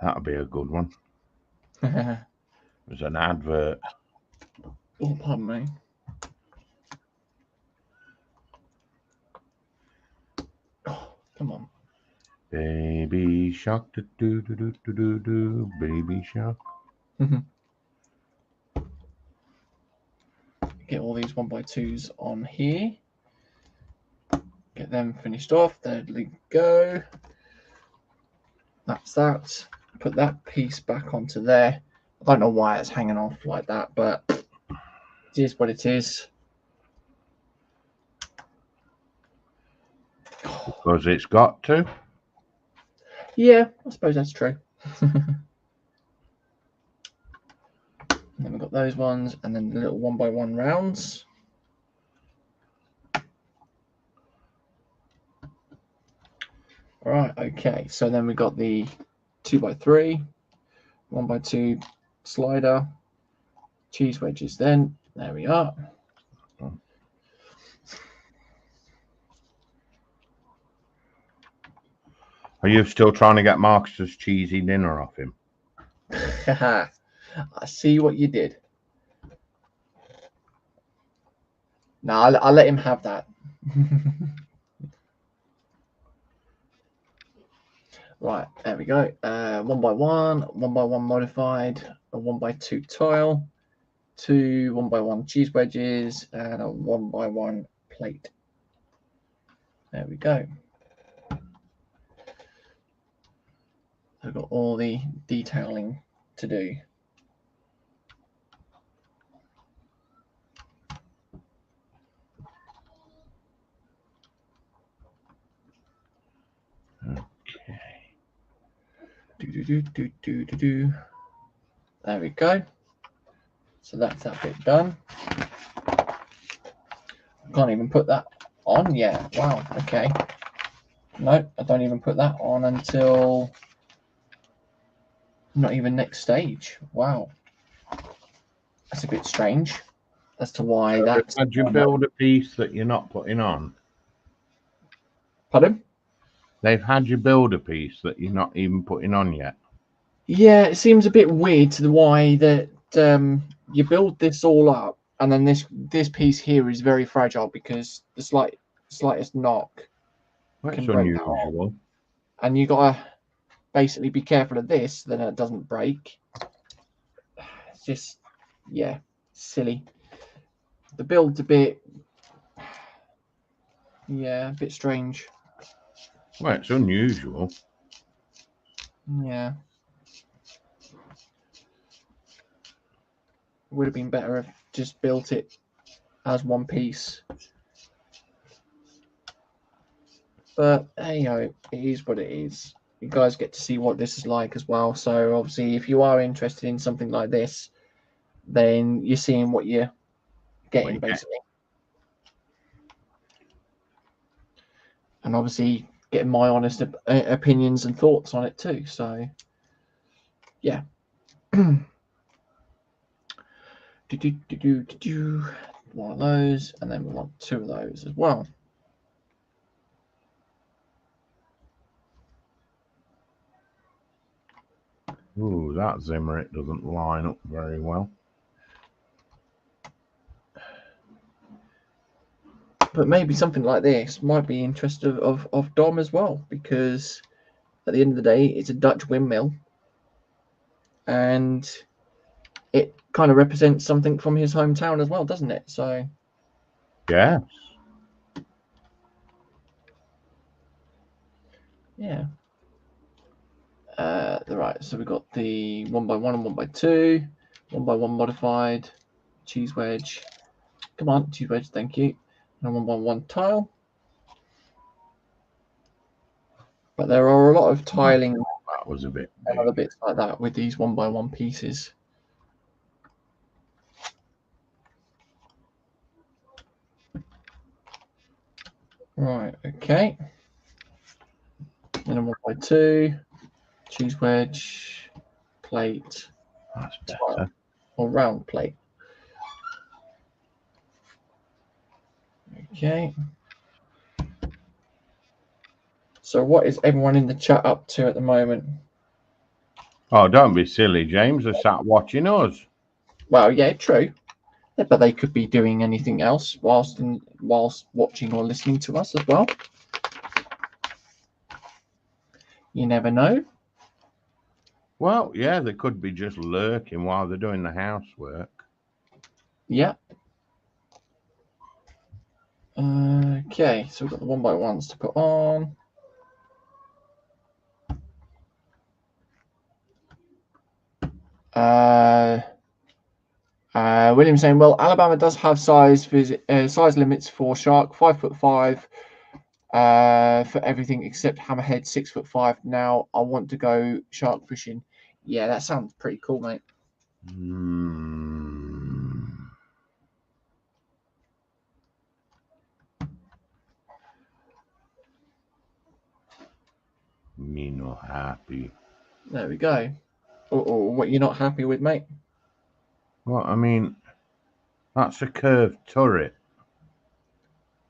That'll be a good one. There's an advert. Oh, pardon me. Oh, come on. Baby shark, do, baby shark. Get all these 1x2s on here. Get them finished off. There we go. That's that. Put that piece back onto there. I don't know why it's hanging off like that, but it is what it is. Because it's got to. Yeah, I suppose that's true. And then we've got those ones, and then the little 1x1 rounds. All right, okay. So then we've got the 2x3, 1x2 slider, cheese wedges. Then there we are. Are you still trying to get Marcus's cheesy dinner off him? I see what you did. No, I'll let him have that. Right, there we go. 1x1, 1x1 modified, a 1x2 tile, 2 1x1 cheese wedges, and a 1x1 plate. There we go. I've got all the detailing to do. Okay. There we go. So that's that bit done. I can't even put that on yet. Wow. Okay. No, I don't even put that on until not even next stage. Wow. That's a bit strange as to why that's. Had you build a piece that you're not putting on? Pardon? They've had you build a piece that you're not even putting on yet. Yeah, it seems a bit weird to the why that you build this all up and then this piece here is very fragile because the slightest knock That's can break that off. unusual. And you gotta basically be careful of this, then it doesn't break. It's just, yeah, silly. The build's a bit, yeah, a bit strange. Well, it's unusual. Yeah. It would have been better if just built it as one piece. But hey, it is what it is. You guys get to see what this is like as well. So obviously, if you are interested in something like this, then you're seeing what you're getting, basically. And obviously, getting my honest opinions and thoughts on it too. So, yeah. One of those, and then we want 2 of those as well. Ooh, that Zimmer, doesn't line up very well. But maybe something like this might be interest of Dom as well, because at the end of the day, it's a Dutch windmill, and it kind of represents something from his hometown as well, doesn't it? So, yes. Yeah. Right, so we've got the 1x1 and 1x2, 1x1 modified, cheese wedge. Come on, cheese wedge, thank you. And a 1x1 tile. But there are a lot of tiling. That was a bit and other bits like that with these 1x1 pieces. Right, okay. Then a 1x2, cheese wedge, plate. That's better. Or round plate. Okay. So what is everyone in the chat up to at the moment? Oh, don't be silly, James. They're sat watching us. Well, yeah, true. But they could be doing anything else whilst watching or listening to us as well. You never know. Well, yeah, they could be just lurking while they're doing the housework. Yeah. Okay, so we've got the 1x1s to put on. William saying, well, Alabama does have size limits for shark, 5'5", for everything except hammerhead, 6'5". Now I want to go shark fishing. Yeah, that sounds pretty cool, mate. Me not happy. There we go. Or what you're not happy with, mate? Well, I mean, that's a curved turret.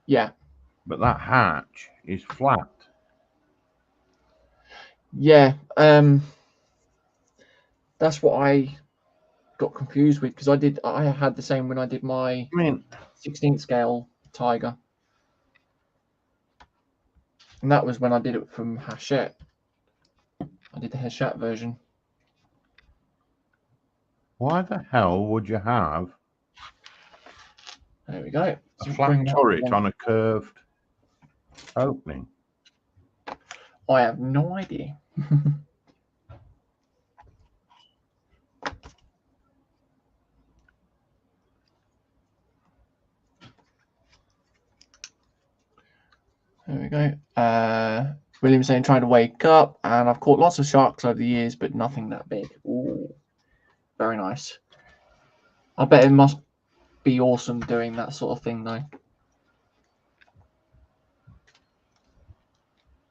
Yeah. But that hatch is flat. Yeah, that's what I got confused with because I had the same when I did my I mean, 16th scale Tiger, and that was when I did it from Hachette. I did the Hachette version. why the hell would you have There we go. a flat turret on a curved opening? I have no idea. There we go. William saying trying to wake up, and I've caught lots of sharks over the years, but nothing that big. Ooh, very nice. I bet it must be awesome doing that sort of thing, though.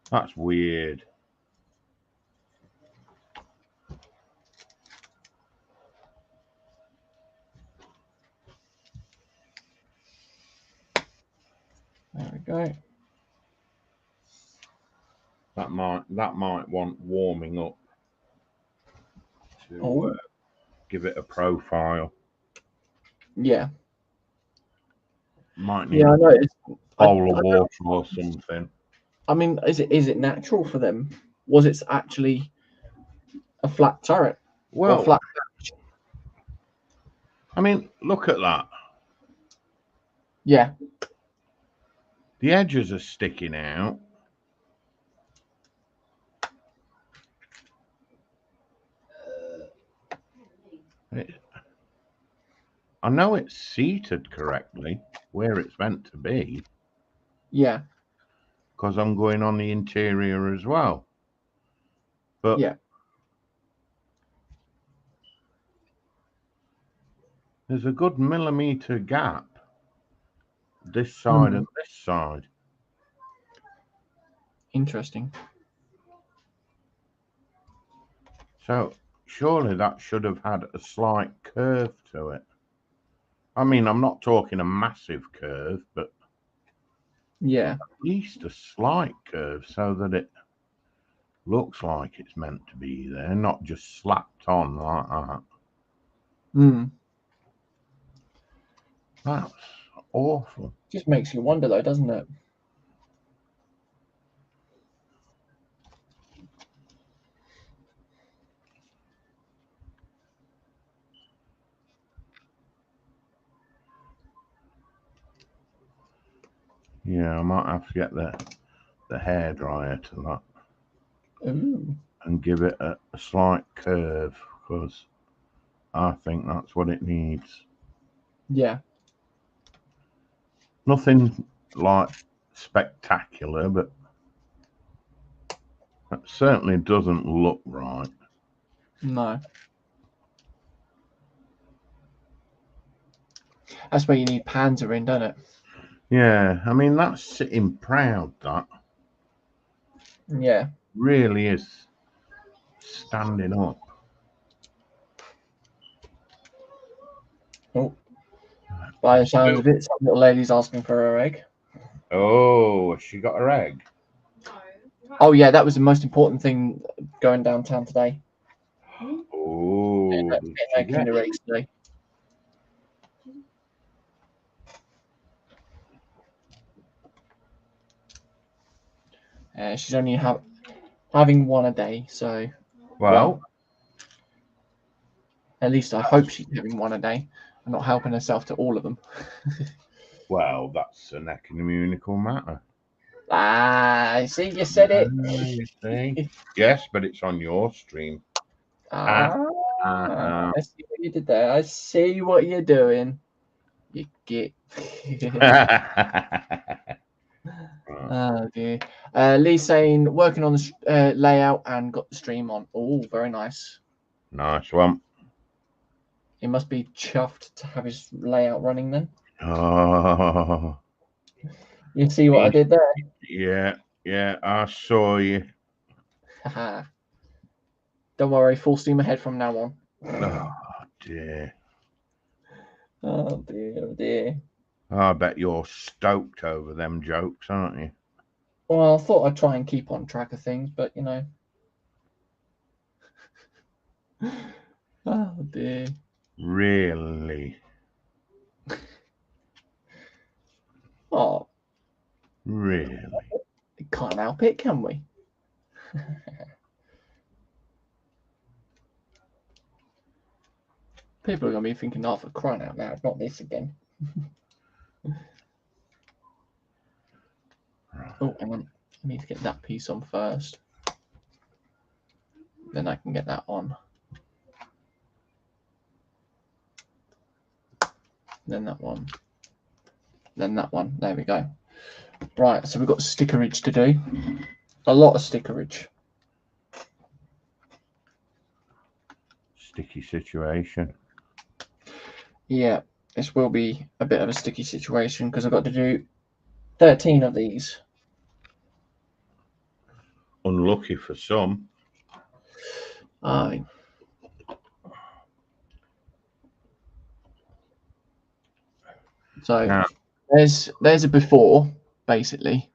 That's weird. There we go. That might want warming up to give it a profile. Yeah. Might need Yeah, I know. a bowl of water or something. I mean, is it natural for them? Was it actually a flat turret or Well, flat? I mean, look at that. Yeah. The edges are sticking out. I know it's seated correctly where it's meant to be. Yeah. Because I'm going on the interior as well. But yeah. There's a good millimetre gap this side and this side. Interesting. So surely that should have had a slight curve to it. I mean, I'm not talking a massive curve, but Yeah. at least a slight curve so that it looks like it's meant to be there, not just slapped on like that. That's awful. Just makes you wonder, though, doesn't it? Yeah, I might have to get the hairdryer to that. Ooh. And give it a slight curve because I think that's what it needs. Yeah. Nothing like spectacular, but that certainly doesn't look right. No. That's where you need Panzer in, don't it? Yeah, I mean, that's sitting proud, that. Yeah. Really is standing up. Oh. By the sounds of it, some little lady's asking for her egg. Oh, she got her egg? Oh, yeah, that was the most important thing going downtown today. Oh, Kinder eggs today. She's only having one a day, so well, at least I hope she's having one a day and not helping herself to all of them. well, that's an ecumenical matter. Ah, see, you said it. You see? Yes, but it's on your stream. I see what you did there. I see what you're doing. You get. Oh dear. Lee's saying working on the layout and got the stream on. Oh, very nice. Nice one. He must be chuffed to have his layout running then. Oh. You see what I did there? Yeah, I saw you. Don't worry, full steam ahead from now on. Oh dear. Oh dear. I bet you're stoked over them jokes, aren't you? Well, I thought I'd try and keep on track of things, but you know. Oh dear. Really? Oh, Really? we can't help it, can we? People are gonna be thinking, "Oh, for crying out loud, not this again." Right. Oh, hang on. I need to get that piece on first. Then I can get that on. Then that one. Then that one. There we go. Right, so we've got stickerage to do. A lot of stickerage. Sticky situation. Yeah, this will be a bit of a sticky situation because I've got to do 13 of these. Unlucky for some. Aye. So Now, there's a before, basically,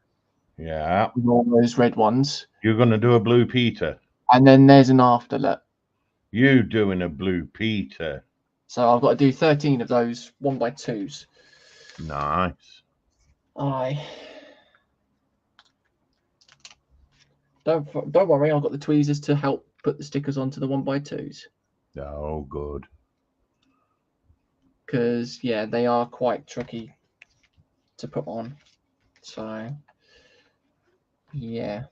yeah. with all those red ones. You're going to do a Blue Peter. And then there's an after look. You doing a Blue Peter. So I've got to do 13 of those 1x2s. Nice. Aye. Don't worry, I've got the tweezers to help put the stickers onto the 1x2s. Oh, good. Because, yeah, they are quite tricky to put on. So, yeah.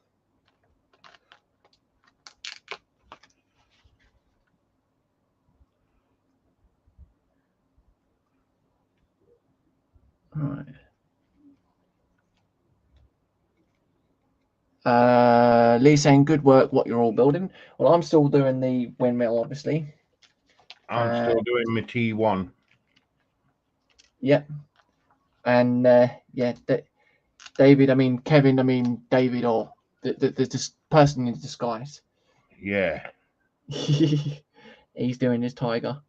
Right. Lee saying, good work, what you're all building. Well, I'm still doing the windmill, obviously. I'm still doing my T1. Yep. And, yeah, David, I mean, Kevin, I mean, David, or the person in disguise. Yeah. He's doing his tiger.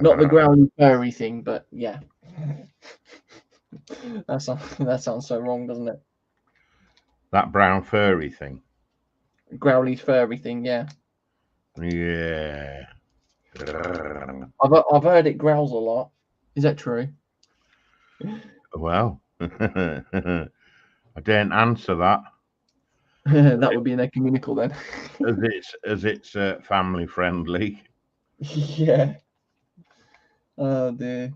Not the growly furry thing, but yeah. That sounds so wrong, doesn't it? That brown furry thing. Growly furry thing, yeah. Yeah. I've heard it growls a lot. Is that true? Well, I didn't answer that. That would be an ecumenical then. as it's family friendly. Yeah. Oh dear.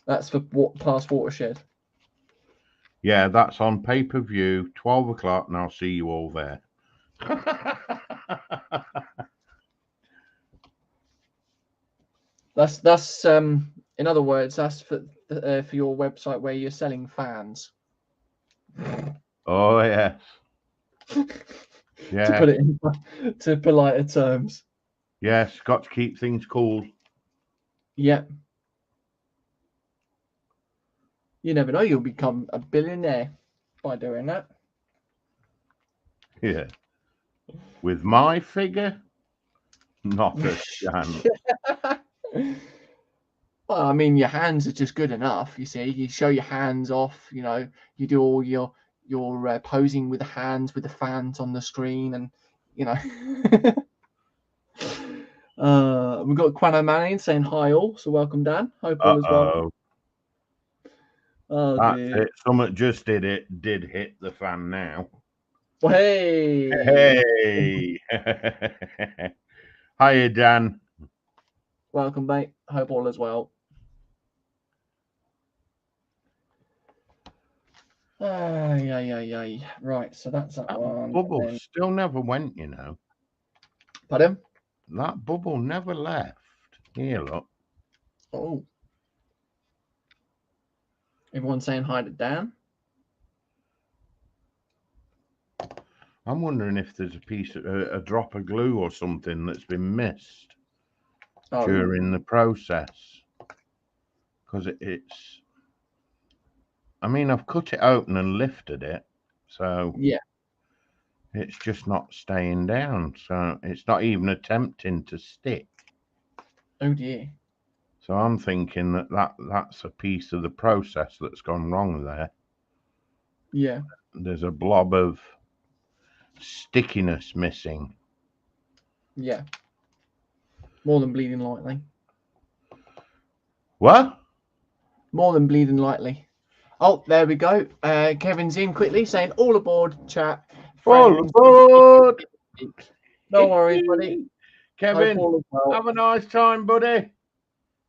That's for what past watershed. Yeah, that's on pay-per-view, 12 o'clock, and I'll see you all there. That's in other words, that's for your website where you're selling fans. Oh yes. Yeah. To put it into politer terms. Yes, got to keep things cool. Yep. You never know, you'll become a billionaire by doing that. Yeah. With my figure, not a chance. Well, I mean, your hands are just good enough. You see, you show your hands off. You know, you do all your posing with the hands with the fans on the screen, and you know. We've got Quano Manning saying hi all, so welcome Dan. Hope all is well. Oh That's dear. it. Something just did hit the fan now. Well, hey. Hey. Hiya, Dan. Welcome, mate. Hope all is well. Ay. Right, so that's that one. Bubble still never went, you know. Pardon? That bubble never left. Here, look. Oh. Everyone saying hi to Dan? I'm wondering if there's a drop of glue or something that's been missed during the process. Because it's... I mean, I've cut it open and lifted it. So... yeah. It's just not staying down. So it's not even attempting to stick. Oh, dear. So I'm thinking that's a piece of the process that's gone wrong there. Yeah. There's a blob of stickiness missing. Yeah. More than bleeding lightly. What? More than bleeding lightly. Oh, there we go. Kevin's in quickly saying, all aboard, chat. All Friends. aboard! No worries, buddy. Kevin, Hope all is well. have a nice time, buddy.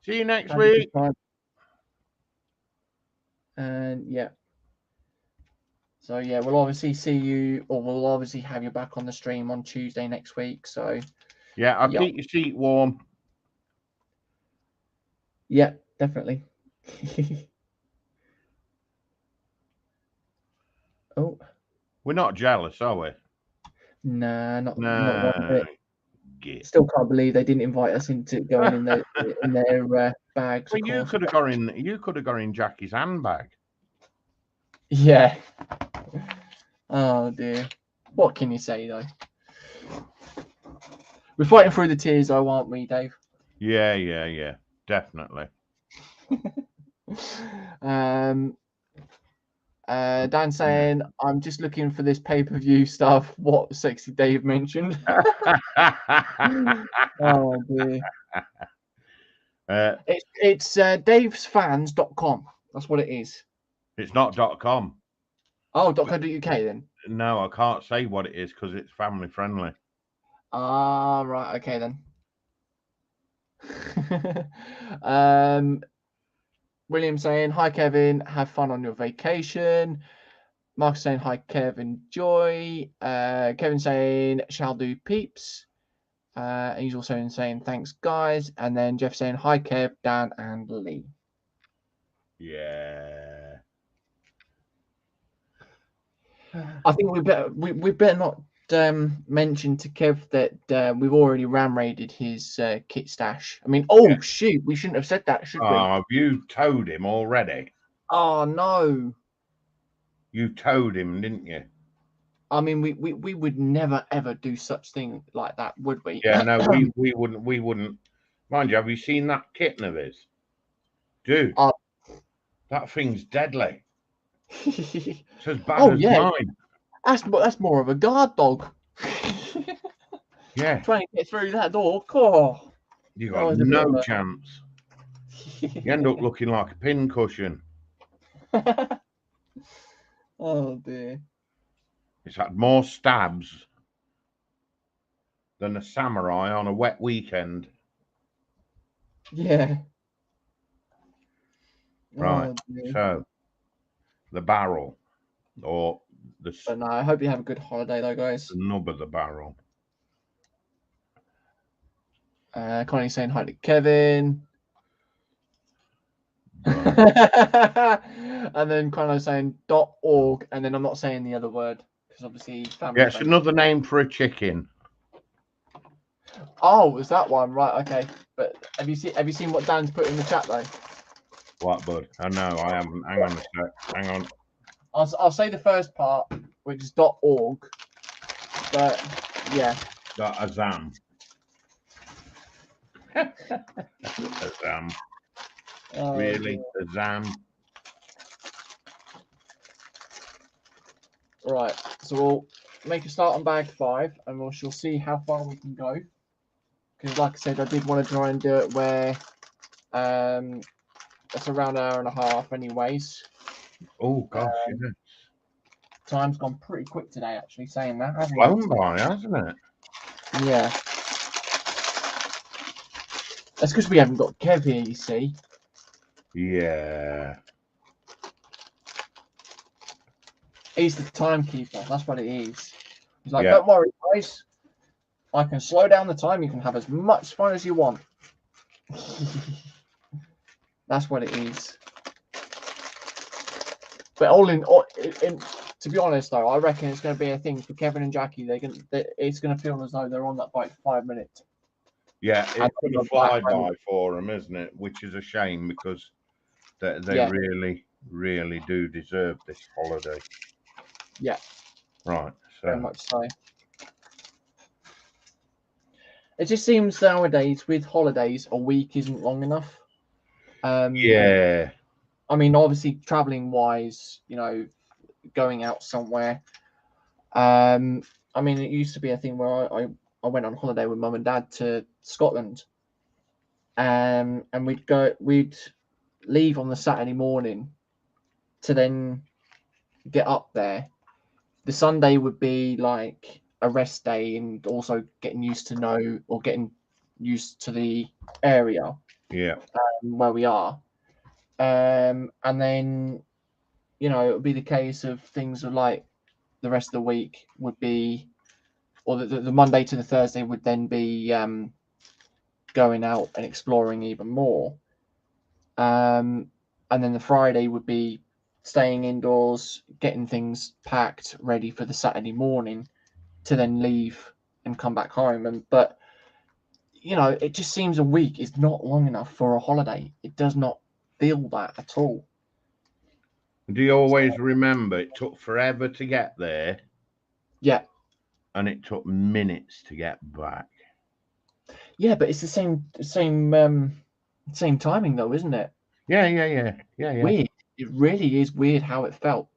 See you next Have a good week. time. And yeah. So yeah, we'll obviously see you, or we'll obviously have you back on the stream on Tuesday next week. So Yeah, I'll keep your seat warm. yeah, definitely. Oh, We're not jealous, are we? nah, not No. one bit. Still can't believe they didn't invite us into going in their bags. Well, you could have got in. You could have got in Jackie's handbag. Yeah. Oh dear. What can you say though? We're fighting through the tears, though, aren't we, Dave? Yeah, definitely. Dan saying, I'm just looking for this pay-per-view stuff. What Sexy Dave mentioned. Oh dear. It's davesfans.com. That's what it is. It's not .com. Oh, .co.uk then. No, I can't say what it is because it's family friendly. Ah, right. Okay then. William saying, hi Kevin, have fun on your vacation. Mark saying, hi Kev, enjoy. Kevin saying, shall do peeps. And he's also saying, thanks guys. And then Jeff saying, hi Kev, Dan and Lee. Yeah. I think we better not mention to Kev that we've already ram raided his kit stash. I mean, shoot, we shouldn't have said that, should we? Have you towed him already? Oh no. You towed him, didn't you? I mean, we would never ever do such thing like that, would we? Yeah, no, we wouldn't. Mind you, have you seen that kitten of his? Dude, that thing's deadly. It's as bad as mine. That's more of a guard dog. Yeah. Trying to get through that door. Oh, You got no chance. You end up looking like a pin cushion. Oh dear. It's had more stabs than a samurai on a wet weekend. Yeah. Right. So the barrel or the. But no, I hope you have a good holiday though, guys. The nub of the barrel. Connie saying hi to Kevin. And then Connie saying .org, and then I'm not saying the other word because obviously family. Yeah, it's another name for a chicken. Oh, is that one right? Okay, but have you seen what Dan's put in the chat though? What, bud? I know I haven't. Hang on a sec. Hang on. I'll say the first part, which is .org, but yeah. Azam. Azam. Oh, really? dear. Azam. Right. So we'll make a start on bag 5, and we'll see how far we can go. Because, like I said, I did want to try and do it where it's around an hour and a half, anyways. Oh gosh, yeah. Time's gone pretty quick today, actually, saying that, hasn't it? Flown by, hasn't it? Yeah. That's because we haven't got Kev here, you see. Yeah. He's the timekeeper. That's what it is. He's like, don't worry, guys. I can slow down the time. You can have as much fun as you want. That's what it is. But to be honest, though, I reckon it's going to be a thing for Kevin and Jackie. It's going to feel as though they're on that bike for 5 minutes. Yeah, it's going to fly by for them, isn't it? Which is a shame because they really, really do deserve this holiday. Yeah. Right. So. Very much so. It just seems nowadays with holidays, a week isn't long enough. Yeah. I mean, obviously, traveling wise, going out somewhere. I mean, it used to be a thing where I went on holiday with mum and dad to Scotland, and we'd leave on the Saturday morning to then get up there. The Sunday would be like a rest day and also getting used to the area Yeah. where we are. And then, it would be the case of things of like the rest of the week would be, or the Monday to the Thursday would then be going out and exploring even more. And then the Friday would be staying indoors, getting things packed, ready for the Saturday morning to then leave and come back home. But it just seems a week is not long enough for a holiday. It does not feel that at all. Do you always remember it took forever to get there? Yeah. And it took minutes to get back. Yeah, but it's the same timing though, isn't it? Yeah. Weird. It really is weird how it felt.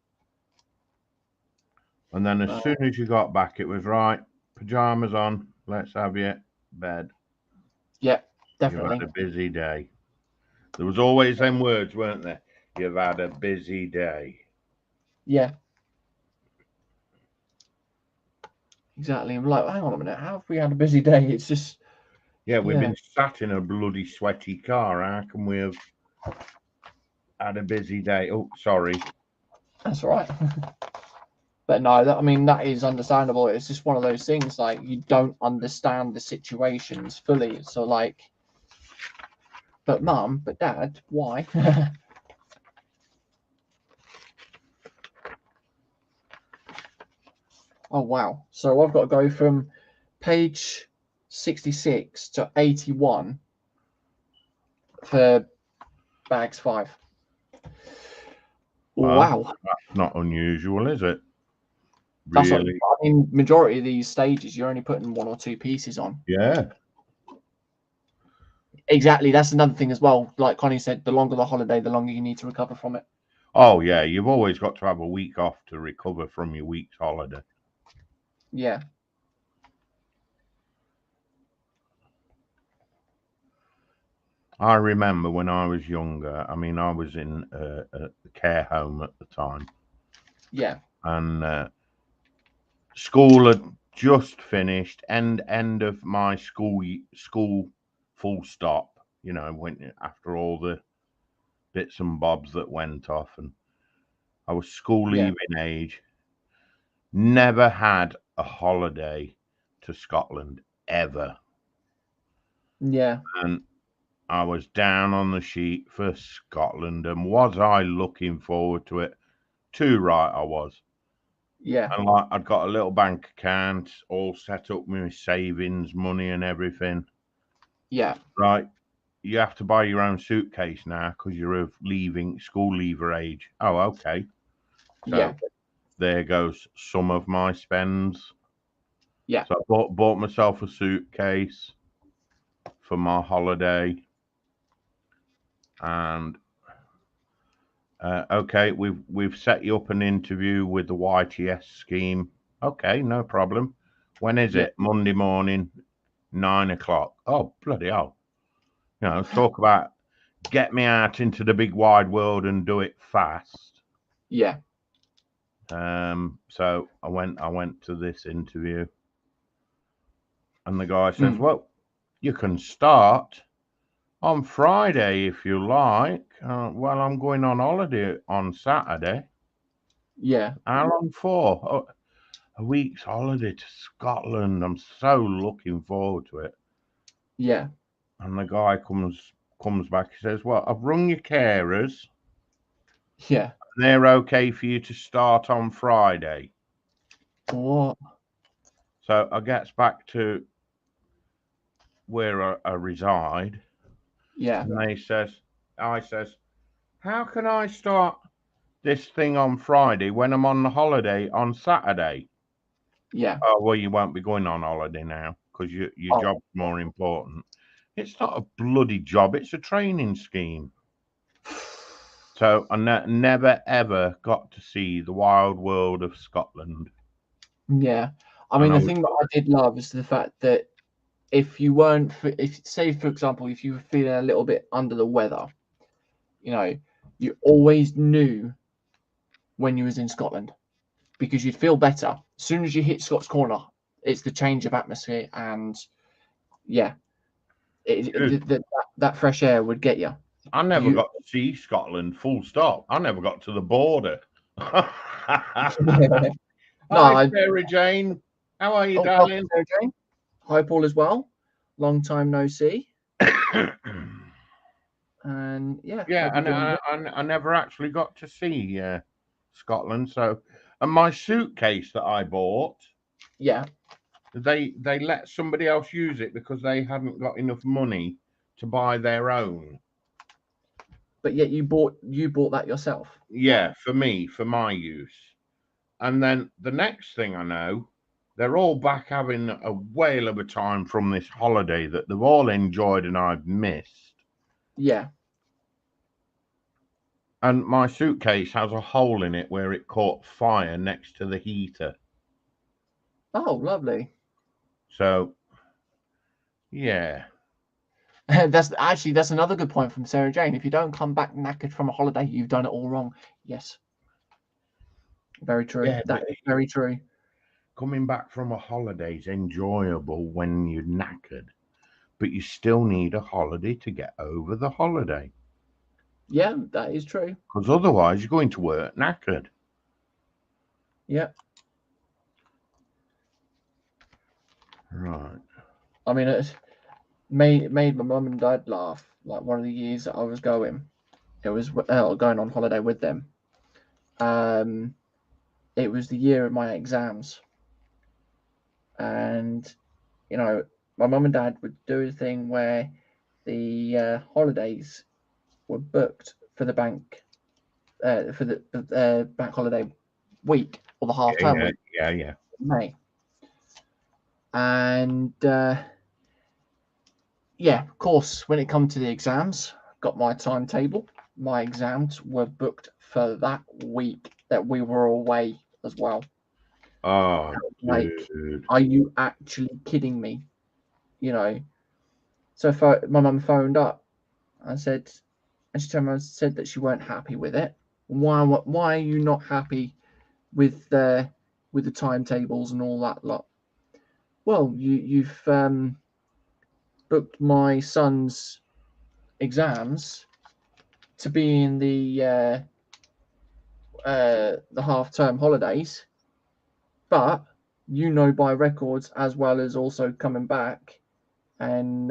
And then as soon as you got back, it was right. Pajamas on. Let's have you bed. Yeah, definitely. You've had a busy day. There was always them words, weren't there? You've had a busy day. Yeah. Exactly. I'm like, hang on a minute. How have we had a busy day? It's just. Yeah, we've been sat in a bloody sweaty car. How can we have had a busy day? Oh, sorry. That's all right. But no, that is understandable. It's just one of those things, like, you don't understand the situations fully. So, like, but mum, but dad, why? Oh, wow. So I've got to go from page 66 to 81 for bags 5. Well, wow. That's not unusual, is it? That's Really? majority of these stages, you're only putting 1 or 2 pieces on. Yeah. Exactly. That's another thing as well. Like Connie said, the longer the holiday, the longer you need to recover from it. Oh, yeah. You've always got to have a week off to recover from your week's holiday. Yeah. I remember when I was younger, I mean, I was in a care home at the time. Yeah. And school had just finished, end of my school full stop, when after all the bits and bobs that went off, and I was school leaving age. Never had a holiday to Scotland ever. Yeah. And I was down on the sheet for Scotland, and was I looking forward to it? Too right I was. Yeah. And like, I'd got a little bank account all set up with my savings money and everything. Yeah. Right. You have to buy your own suitcase now because you're of school leaver age. Oh, okay. So there goes some of my spends. Yeah. So I bought myself a suitcase for my holiday. And okay, we've set you up an interview with the YTS scheme. Okay, no problem. When is it? Monday morning, 9 o'clock. Oh, bloody hell. Talk about get me out into the big wide world and do it fast. Yeah. So I went to this interview, and the guy says, well, you can start on Friday if you like. Well, I'm going on holiday on Saturday. Yeah. How long for? Oh, a week's holiday to Scotland. I'm so looking forward to it. Yeah. And the guy comes back. He says, well, I've rung your carers. Yeah. They're okay for you to start on Friday. What? So I gets back to where I reside. Yeah. And I says, how can I start this thing on Friday when I'm on the holiday on Saturday? Yeah. Oh, well, you won't be going on holiday now because your job's more important. It's not a bloody job. It's a training scheme. So I never, ever got to see the wild world of Scotland. Yeah. I mean, And the thing that I did love is the fact that if you weren't, if say for example, if you were feeling a little bit under the weather, you know, you always knew when you was in Scotland because you'd feel better as soon as you hit Scott's Corner. It's the change of atmosphere, and yeah, that fresh air would get you. I never got to see Scotland, full stop. I never got to the border. Hi, No, Sarah Jane. How are you, oh, darling? Sarah Jane. Hi, Paul, as well. Long time no see. And yeah, Yeah, hope you're and doing good. I never actually got to see Scotland. So, and my suitcase that I bought, Yeah, they let somebody else use it because they hadn't got enough money to buy their own. but yet you bought that yourself. Yeah, for me, for my use. And then the next thing I know, they're all back having a whale of a time from this holiday that they've all enjoyed and I've missed. Yeah. And my suitcase has a hole in it where it caught fire next to the heater. Oh, lovely. So, yeah. That's another good point from Sarah Jane. If you don't come back knackered from a holiday, you've done it all wrong. Yes. Very true. Yeah, That is very true. coming back from a holiday is enjoyable when you're knackered, but you still need a holiday to get over the holiday. Yeah, that is true. Because otherwise, you're going to work knackered. Yeah. Right. I mean, it made my mum and dad laugh. Like one of the years that I was going, it was going on holiday with them. It was the year of my exams, and you know, my mum and dad would do a thing where the holidays were booked for the bank holiday week or the half term week Yeah. in May. And yeah, of course, when it come to the exams, got my timetable. My exams were booked for that week that we were away as well. Oh, Like, dude. are you actually kidding me? You know. So my mum phoned up and said, and she turned around and said that she weren't happy with it. Why are you not happy with the timetables and all that lot? Well, you've booked my son's exams to be in the half term holidays, but you know by records as well as also coming back and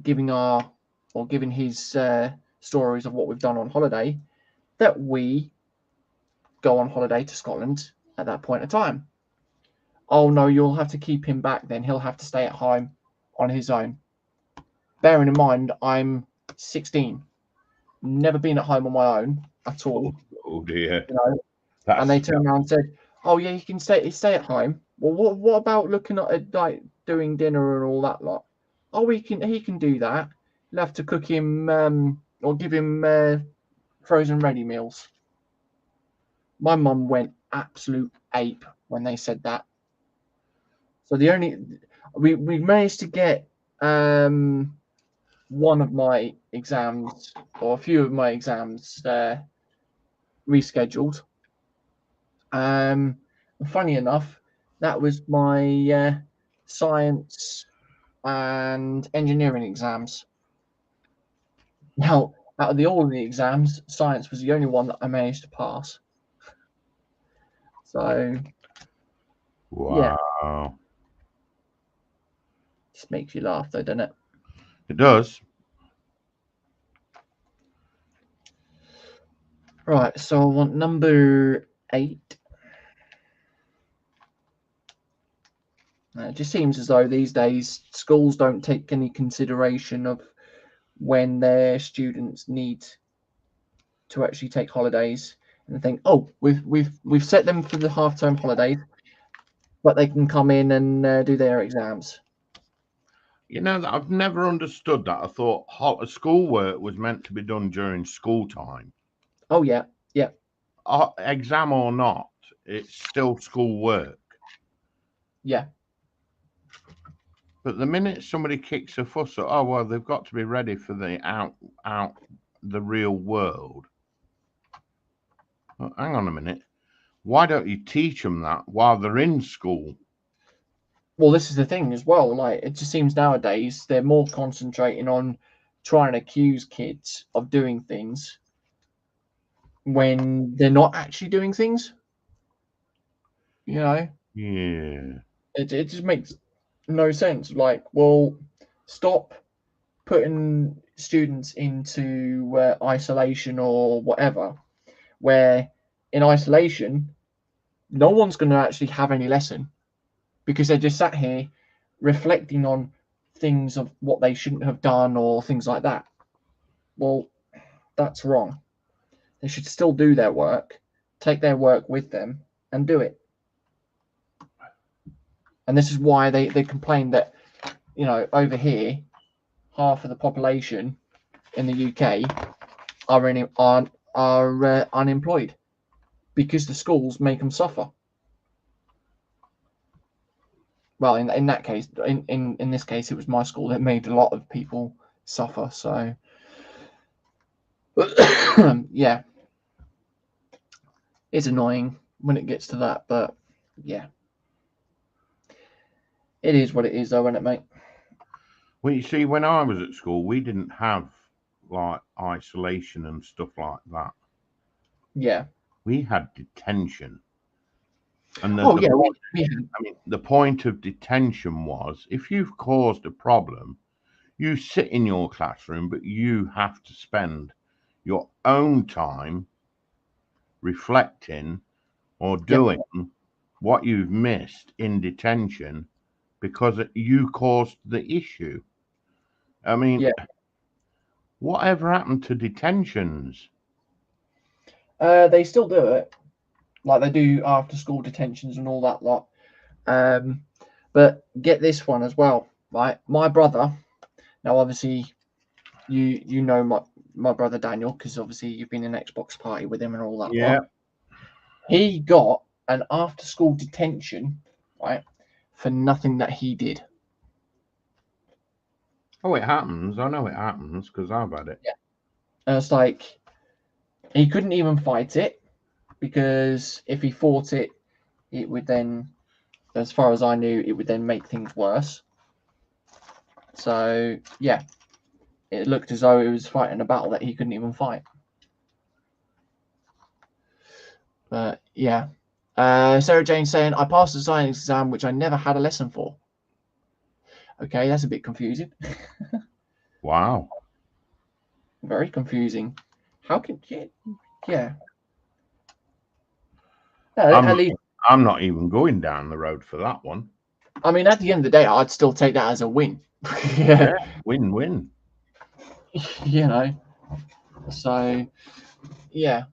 giving his stories of what we've done on holiday, that we go on holiday to Scotland at that point in time. Oh no, you'll have to keep him back then. He'll have to stay at home on his own. Bearing in mind, I'm 16, never been at home on my own at all. Oh dear. You know, and they turned around and said, "Oh yeah, you can stay at home." Well, what about looking at like doing dinner and all that lot? Oh, he can do that. You'll have to cook him or give him frozen ready meals. My mum went absolute ape when they said that. So we managed to get one of my exams or a few of my exams rescheduled. Funny enough, that was my science and engineering exams. Now, out of all of the exams, science was the only one that I managed to pass. So, Wow. yeah, just makes you laugh, though, doesn't it? It does. Right, so I want number 8. It just seems as though these days schools don't take any consideration of when their students need to actually take holidays and think, oh, we've set them for the half-term holidays, but they can come in and do their exams. You know, that I've never understood that. I thought schoolwork was meant to be done during school time. Oh yeah, yeah, Exam or not, it's still schoolwork. Yeah. But the minute somebody kicks a fuss, oh well, they've got to be ready for the the real world. Well, hang on a minute. Why don't you teach them that while they're in school? Well, this is the thing as well. Like, it just seems nowadays they're more concentrating on trying to accuse kids of doing things when they're not actually doing things. You know, Yeah. it just makes no sense. Like, well, stop putting students into isolation or whatever, where in isolation, no one's going to actually have any lesson because they're just sat here reflecting on things of what they shouldn't have done or things like that. Well, that's wrong. They should still do their work, take their work with them, and do it. And this is why they complain that, you know, over here, half of the population in the UK are unemployed because the schools make them suffer. Well, in that case, in this case, it was my school that made a lot of people suffer. So, yeah, it's annoying when it gets to that, but yeah, it is what it is, though, isn't it, mate? Well, you see, when I was at school, we didn't have like isolation and stuff like that. Yeah. We had detention. And Oh, yeah. I mean, the point of detention was if you've caused a problem, you sit in your classroom, but you have to spend your own time reflecting or doing what you've missed in detention because you caused the issue. I mean, whatever happened to detentions? They still do it, like they do after school detentions and all that lot. But get this one as well, right? My brother. Now, obviously, you know my brother Daniel because obviously you've been in an Xbox party with him and all that. Yeah. Lot. He got an after school detention, right, for nothing that he did. Oh, it happens. I know it happens because I've had it. Yeah. And it's like he couldn't even fight it because if he fought it, it would then, as far as I knew, it would then make things worse. So yeah, it looked as though he was fighting a battle that he couldn't even fight. But yeah. Sarah Jane saying, I passed the science exam, which I never had a lesson for. Okay, that's a bit confusing. Wow. Very confusing. How can you? Yeah. I'm not even going down the road for that one. I mean, at the end of the day, I'd still take that as a win. Yeah, win-win. You know. So, yeah.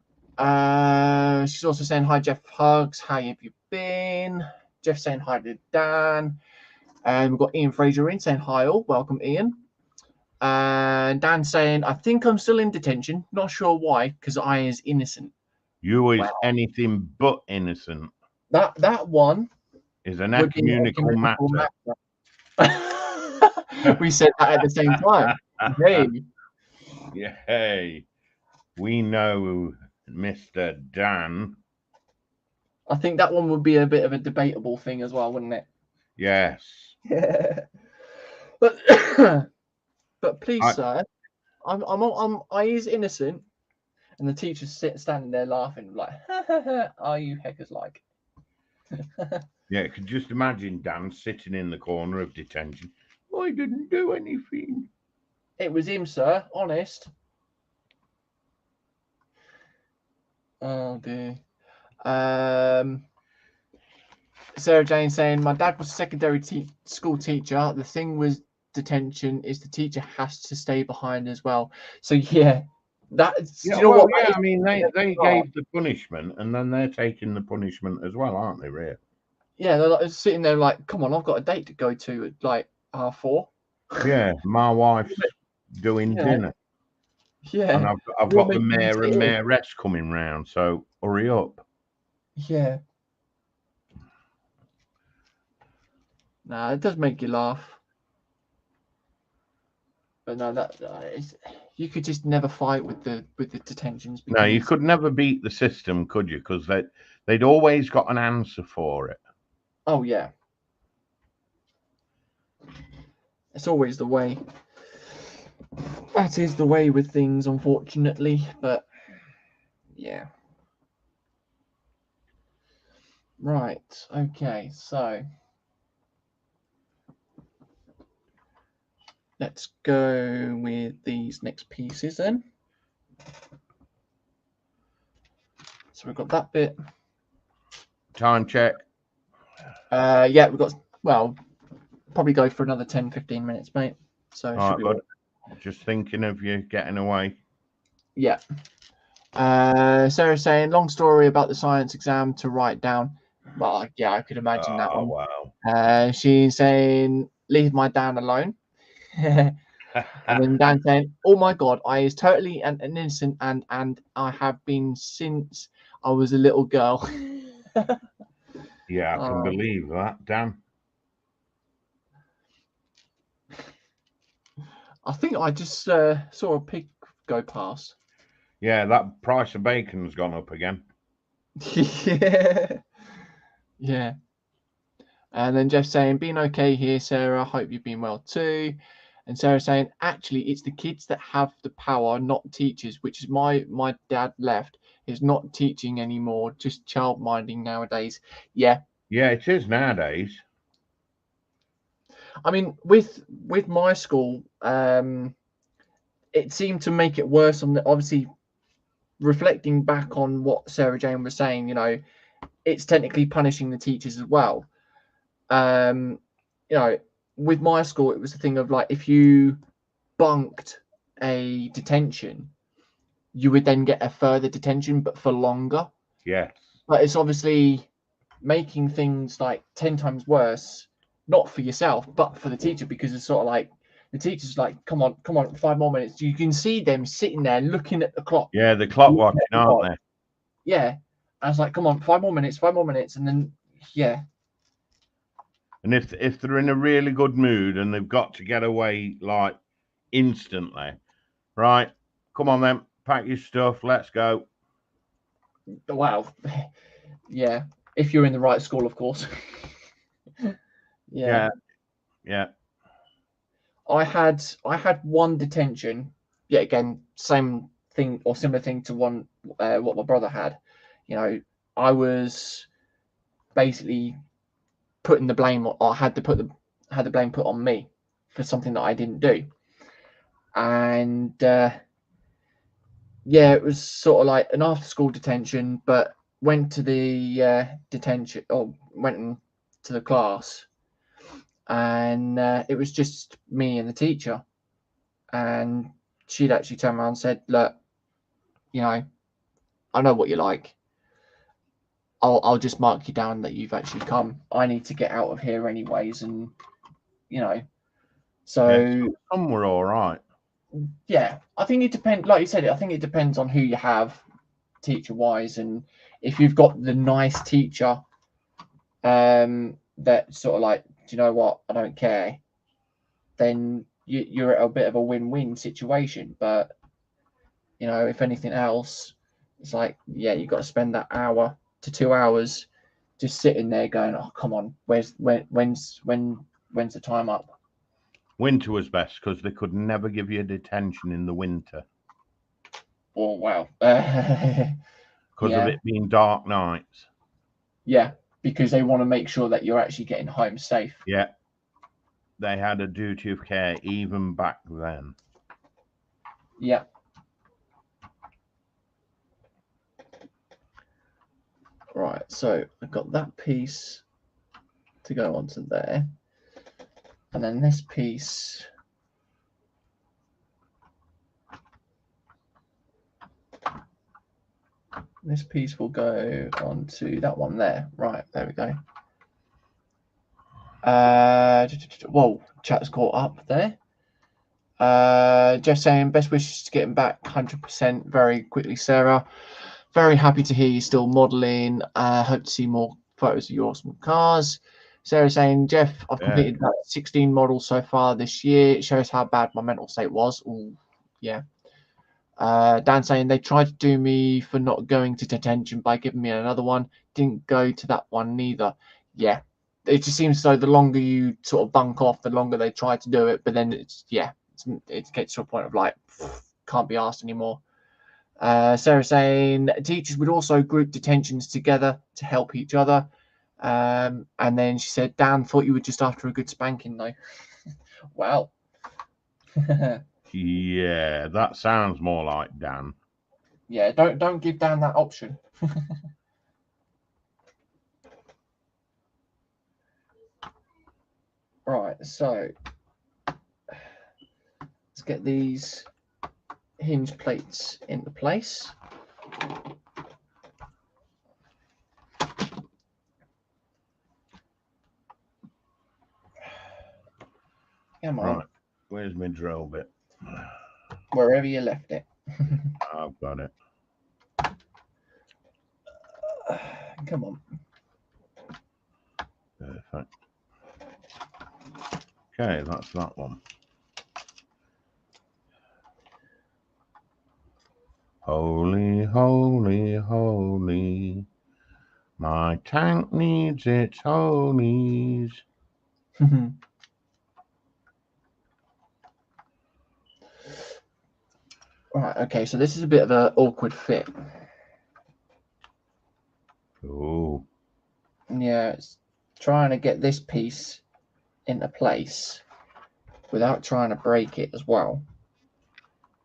She's also saying, hi, Jeff Hugs. How have you been? Jeff saying hi to Dan. And we've got Ian Fraser in saying hi all. Welcome, Ian. And Dan saying, I think I'm still in detention. Not sure why, because I is innocent. You is anything but innocent. That one is an ecumenical matter. We said that at the same time. Hey. Yeah, hey. We know Mr. Dan. I think that one would be a bit of a debatable thing as well, wouldn't it? Yes. Yeah. But please, sir, I is innocent, and the teacher's standing there laughing like, "Are you heckers like?" Yeah, could just imagine Dan sitting in the corner of detention. I didn't do anything. It was him, sir. Honest. Oh dear. Sarah Jane saying, my dad was a secondary school teacher. The thing with detention is the teacher has to stay behind as well. So yeah, that's yeah. You know Well, what? yeah, I mean they gave the punishment, and then they're taking the punishment as well, aren't they? Really? Yeah, they're like sitting there like, come on, I've got a date to go to at like 4:30. Yeah, my wife's doing dinner. Yeah, and I've got the mayor and mayoress coming round, so hurry up. Yeah. Nah, it does make you laugh. But no, that you could just never fight with the detentions. No, you Because could never beat the system, could you? Because they'd always got an answer for it. oh yeah, it's always the way. That is the way with things, unfortunately. But yeah. Right. Okay. So let's go with these next pieces then. So we've got that bit. Time check. Yeah, we've got, well, probably go for another 10-15 minutes, mate. So it All should right, be bud. Just thinking of you getting away. yeah. Sarah's saying, long story about the science exam to write down. Well, yeah, I could imagine that one. Wow. She's saying, leave my Dan alone. And then Dan saying, "Oh my God, I is totally an innocent, and I have been since I was a little girl." Yeah, I can believe that, Dan. I think I just saw a pig go past. Yeah, that price of bacon's gone up again. Yeah, yeah. And then Jeff saying, "Been okay here, Sarah. Hope you've been well too." And Sarah saying, "Actually, it's the kids that have the power, not teachers. Which is my dad left is not teaching anymore, just child minding nowadays." Yeah. Yeah, it is nowadays. I mean, with my school, it seemed to make it worse. On the, obviously, reflecting back on what Sarah Jane was saying, you know, it's technically punishing the teachers as well. You know, with my school, it was the thing of like, if you bunked a detention, you would then get a further detention, but for longer. Yes. But it's obviously making things like 10 times worse, not for yourself, but for the teacher, because it's sort of like the teacher's like, come on, 5 more minutes. You can see them sitting there looking at the clock. Yeah, the clock watching, aren't they? Yeah. I was like, come on, 5 more minutes, 5 more minutes. And then, yeah. And if they're in a really good mood and they've got to get away like instantly, right? Come on then, pack your stuff, let's go. Wow. Yeah. If you're in the right school, of course. Yeah. I had one detention. Yeah, again, same thing or similar thing to one what my brother had. You know, I was basically putting the blame, or had the blame put on me for something that I didn't do, and yeah, it was sort of like an after school detention, but went to the detention, or went to the class, and it was just me and the teacher, and she'd actually turned around and said, "Look, you know, I know what you're like. I'll just mark you down that you've actually come. I need to get out of here anyways," and you know, so some were all right. Yeah, I think it depends. Like you said, I think it depends on who you have, teacher-wise, and if you've got the nice teacher, that sort of like, do you know what? I don't care. Then you're at a bit of a win-win situation. But you know, if anything else, it's like, yeah, you've got to spend that hour to 2 hours just sitting there going, "Oh, come on, when's the time up?" Winter was best because they could never give you a detention in the winter. Oh wow! Because of it being dark nights. Yeah, because they want to make sure that you're actually getting home safe. Yeah, they had a duty of care even back then. Yeah. Right, so I've got that piece to go onto there, and then this piece. This piece will go onto that one there. Right, there we go. Whoa, chat's caught up there. Just saying, best wishes to getting back 100% very quickly, Sarah. Very happy to hear you still modelling. Hope to see more photos of your awesome cars. Sarah saying, Jeff, I've Yeah. completed about 16 models so far this year. It shows how bad my mental state was. Ooh, yeah. Dan saying they tried to do me for not going to detention by giving me another one. Didn't go to that one neither. Yeah. It just seems so the longer you sort of bunk off, the longer they try to do it. But then it gets to a point of like, can't be asked anymore. Sarah saying teachers would also group detentions together to help each other. And then she said, Dan, thought you were just after a good spanking though. Wow. Yeah, that sounds more like Dan. Yeah, don't give Dan that option. Right, so let's get these hinge plates into place. Come on. Right, where's my drill bit? Wherever you left it. I've got it. Come on. Perfect. Okay, that's that one. Holy, holy, holy. My tank needs its holies. Right, okay, so this is a bit of an awkward fit. Oh. Yeah, it's trying to get this piece into place without trying to break it as well.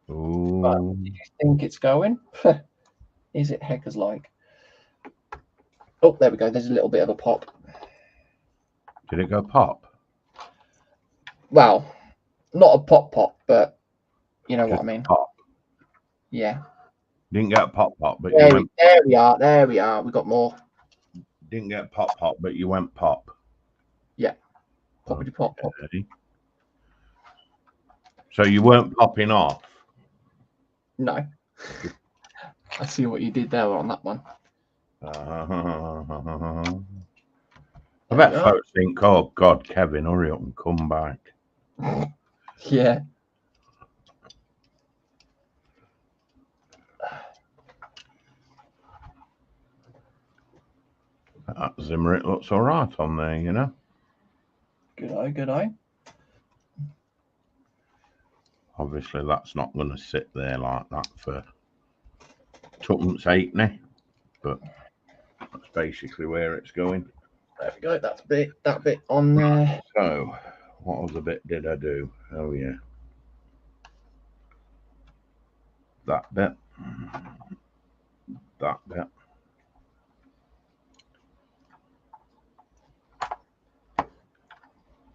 Oh. But do you think it's going? Is it heckers like? Oh, there we go. There's a little bit of a pop. Did it go pop? Well, not a pop, but you know what I mean. Pop. Yeah. Didn't get pop, but There, you went. There we are. There we are. We got more. Didn't get pop, but you went pop. Yeah. Poppity pop. Okay. So you weren't popping off? No. I see what you did there on that one. I bet folks think, oh God, Kevin, hurry up and come back. Yeah. That Zimmer, it looks all right on there, you know. Good eye, good eye. Obviously, that's not going to sit there like that for tuppence halfpenny, but that's basically where it's going. There we go. That bit on there. So, what other bit did I do? Oh yeah, that bit, that bit.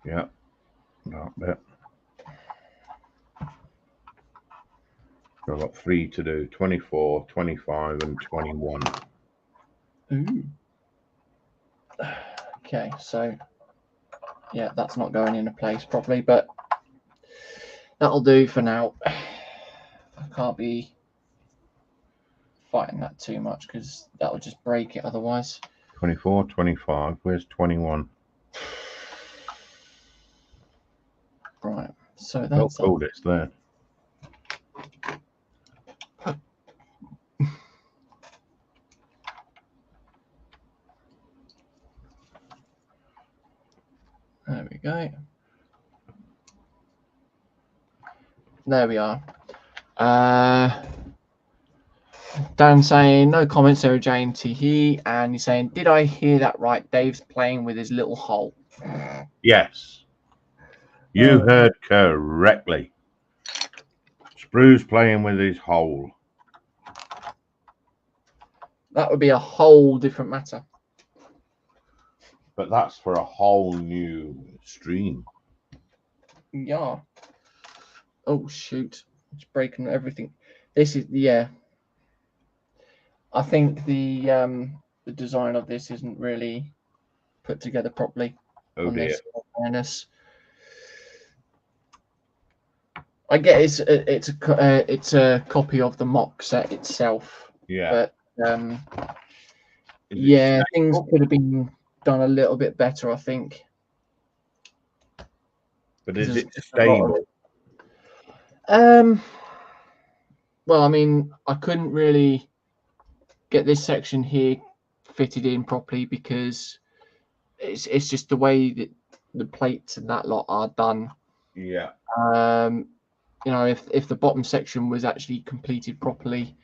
Yeah, that bit. I've got 3 to do, 24, 25 and 21. Ooh. Okay, so yeah, that's not going into place properly, but that'll do for now. I can't be fighting that too much because that'll just break it otherwise. 24, 25, where's 21? Right, so that's oh, it's there. There we go. There we are. Dan saying no comments, Sarah Jane he, and he's saying, did I hear that right? Dave's playing with his little hole. Yes, you heard correctly. Sprue's playing with his hole. That would be a whole different matter. But that's for a whole new stream. Yeah. Oh shoot! It's breaking everything. This is I think the design of this isn't really put together properly. Oh dear. Awareness. I get it's a copy of the mock set itself. Yeah. But yeah, things could have been done a little bit better, I think. But is it Just stable? Well, I mean, I couldn't really get this section here fitted in properly because it's just the way that the plates and that lot are done. Yeah. You know, if the bottom section was actually completed properly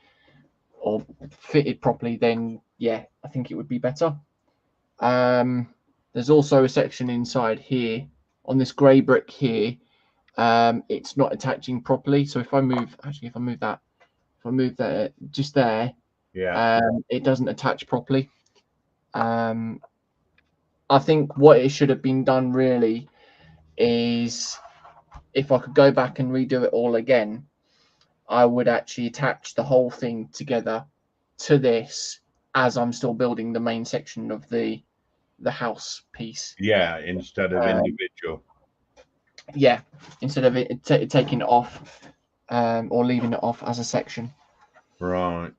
or fitted properly, then yeah, I think it would be better. There's also a section inside here on this grey brick here. It's not attaching properly. So if I move that just there, Yeah. it doesn't attach properly. I think what it should have been done really is, if I could go back and redo it all again, I would actually attach the whole thing together to this as I'm still building the main section of the house piece. Yeah, instead of individual. Yeah, instead of it taking it off or leaving it off as a section. Right.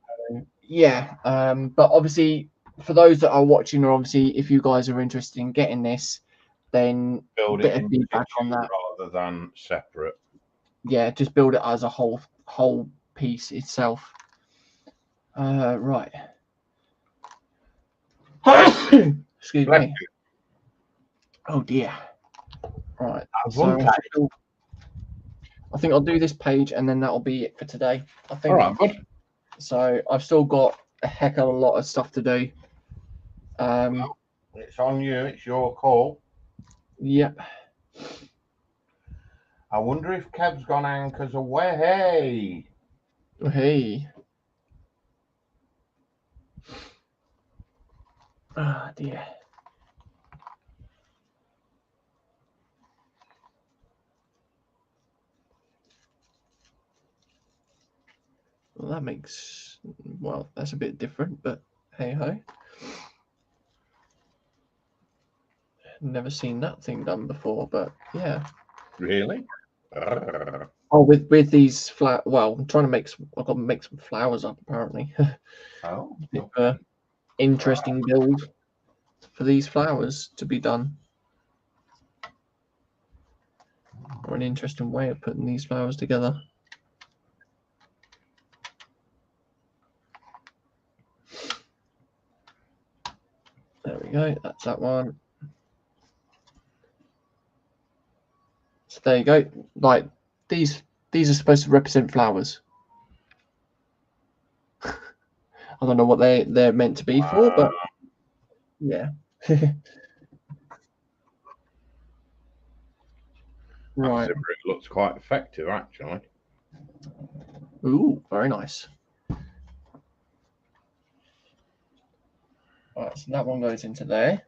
Yeah, but obviously for those that are watching, or obviously if you guys are interested in getting this, then Build bit it of feedback on that. rather than separate. Yeah, just build it as a whole piece itself. Right. Excuse me. Oh dear. Right. So I think I'll do this page and then that'll be it for today. I think. All right, bud. So I've still got a heck of a lot of stuff to do. It's on you. It's your call. Yep. I wonder if Kev's gone anchors away. Hey. Ah, dear. Well, that makes, well, that's a bit different, but hey ho. Never seen that thing done before, but yeah. Really? Oh, with these flower. Well, I'm trying to make some. I've got to make some flowers up apparently. Oh, Interesting build for these flowers to be done, or an interesting way of putting these flowers together. There we go. That's that one. So there you go. Like these are supposed to represent flowers. I don't know what they're meant to be for, but yeah. Right. It looks quite effective, actually. Ooh, very nice. All right, so that one goes into there.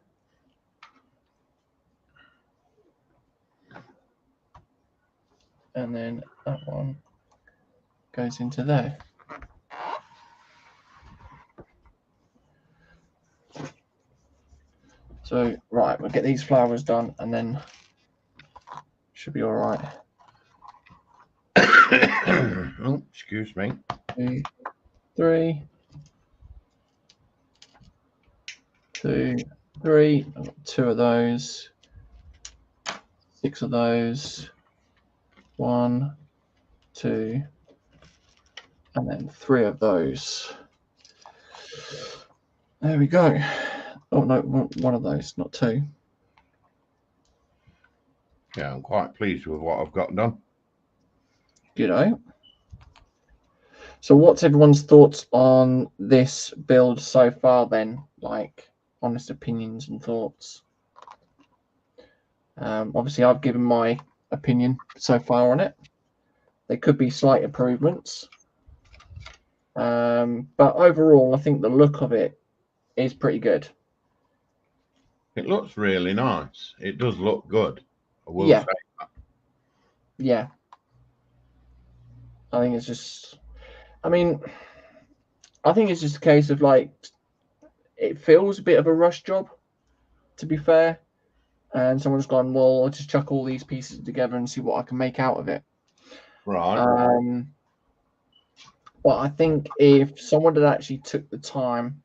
And then that one goes into there. So, right, we'll get these flowers done and then should be all right. Oh, excuse me. 2, 3. 2, 3. I've got 2 of those. 6 of those. 1, 2, and then 3 of those. There we go. Oh no, 1 of those, not 2. Yeah, I'm quite pleased with what I've got done. Good. So what's everyone's thoughts on this build so far then? Like honest opinions and thoughts. Obviously I've given my opinion so far on it. There could be slight improvements. But overall I think the look of it is pretty good. It looks really nice. It does look good. I will say that. Yeah. I think it's just, I mean, I think it's just a case of like, it feels a bit of a rush job, to be fair. And someone's gone, well, I'll just chuck all these pieces together and see what I can make out of it. Right. But I think if someone had actually took the time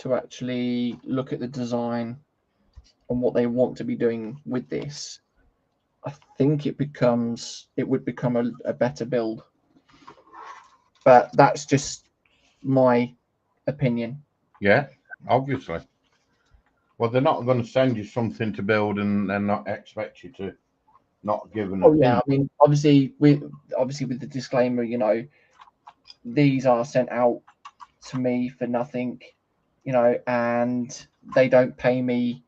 to actually look at the design and what they want to be doing with this, I think it would become a better build. But that's just my opinion. Yeah, obviously. Well, they're not going to send you something to build and then not expect you to not give an Oh yeah, opinion. I mean, obviously with the disclaimer, you know, these are sent out to me for nothing, you know, and they don't pay me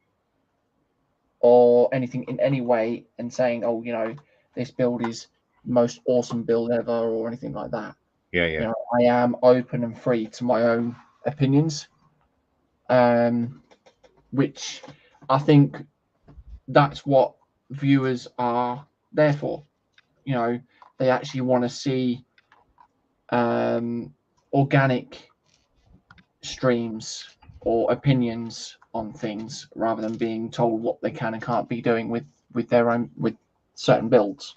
or anything in any way and saying, oh, you know, this build is most awesome build ever or anything like that. Yeah, You yeah. know, I am open and free to my own opinions, which I think that's what viewers are there for. You know, they actually want to see organic streams or opinions on things rather than being told what they can and can't be doing with their own with certain builds.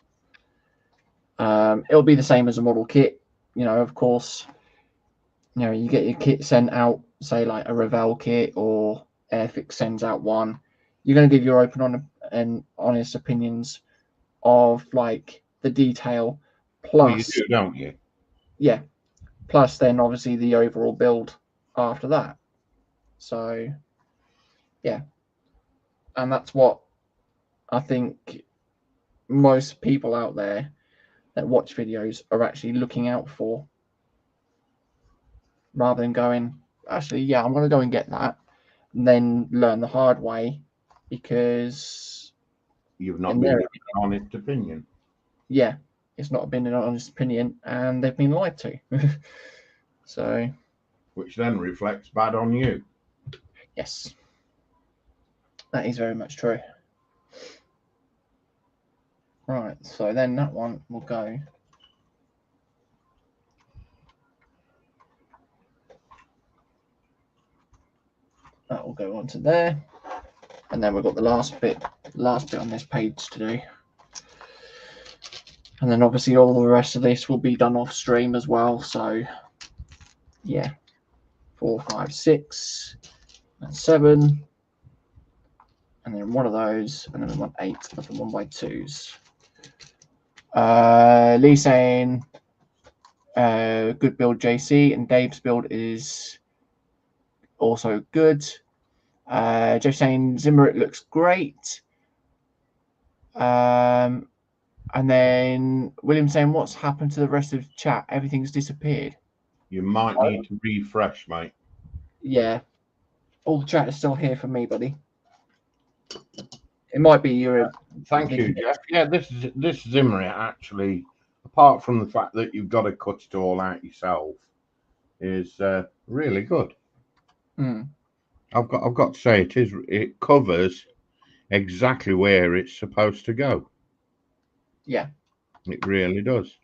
It'll be the same as a model kit, you know. Of course, you know, you get your kit sent out, say like a Revell kit or Airfix sends out one. You're going to give your open and honest opinions of like the detail, Well, you plus do, don't you? yeah, plus then obviously the overall build after that. So yeah, and that's what I think most people out there that watch videos are actually looking out for, rather than going, actually, yeah, I'm going to go and get that, and then learn the hard way because You've not in been their given an honest opinion, yeah, it's not been an honest opinion and they've been lied to. So which then reflects bad on you. yes, that is very much true. Right, so then that one will go. That will go onto there, and then we've got the last bit on this page to do, and then obviously all the rest of this will be done off stream as well. So yeah, 4, 5, 6, and 7, and then one of those, and then we want 8 of the 1x2s. Lee saying good build JC, and Dave's build is also good. Jeff saying Zimmerit looks great. And then William saying, what's happened to the rest of the chat? Everything's disappeared. You might need to refresh, mate. Yeah. All the chat is still here for me, buddy. It might be your. Thank you, Jeff. Yeah, this Zimmerit actually, apart from the fact that you've got to cut it all out yourself, is really good. Mm. I've got to say it covers exactly where it's supposed to go. Yeah. It really does.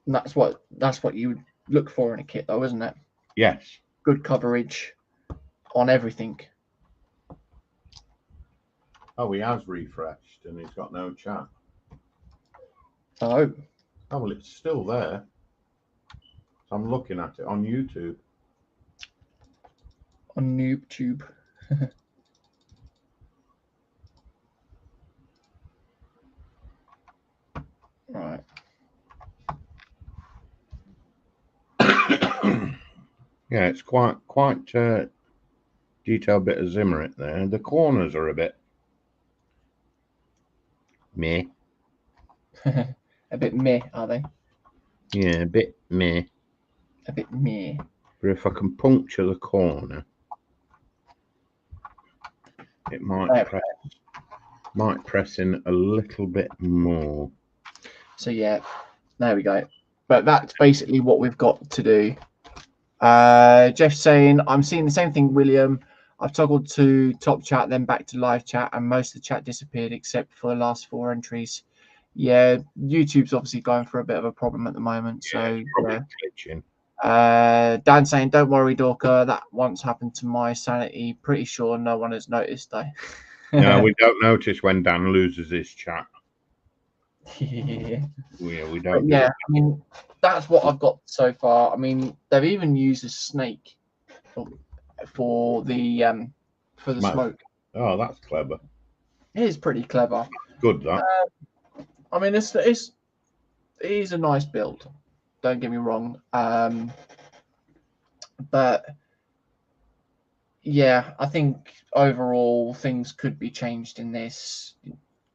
And that's what you look for in a kit, though, isn't it? Yes. Good coverage on everything. Oh, he has refreshed and he's got no chat. Oh. Oh, well, it's still there. I'm looking at it on YouTube. On YouTube. Right. Yeah, it's quite detailed bit of Zimmerit there. The corners are a bit meh. A bit meh, are they? Yeah, a bit meh. A bit meh. But if I can puncture the corner, it might press in a little bit more. So yeah, there we go. But that's basically what we've got to do. Jeff saying, I'm seeing the same thing, William. I've toggled to top chat, then back to live chat, and most of the chat disappeared except for the last 4 entries. Yeah, YouTube's obviously going for a bit of a problem at the moment. So yeah. Dan saying, don't worry, Dorker. That once happened to my sanity. Pretty sure no one has noticed, though. No, we don't notice when Dan loses his chat. Yeah, we don't. Yeah, I mean, that's what I've got so far. I mean, they've even used a snake for the smoke. Oh, that's clever. It is pretty clever. Good that. I mean, it is a nice build. Don't get me wrong. But yeah, I think overall things could be changed in this.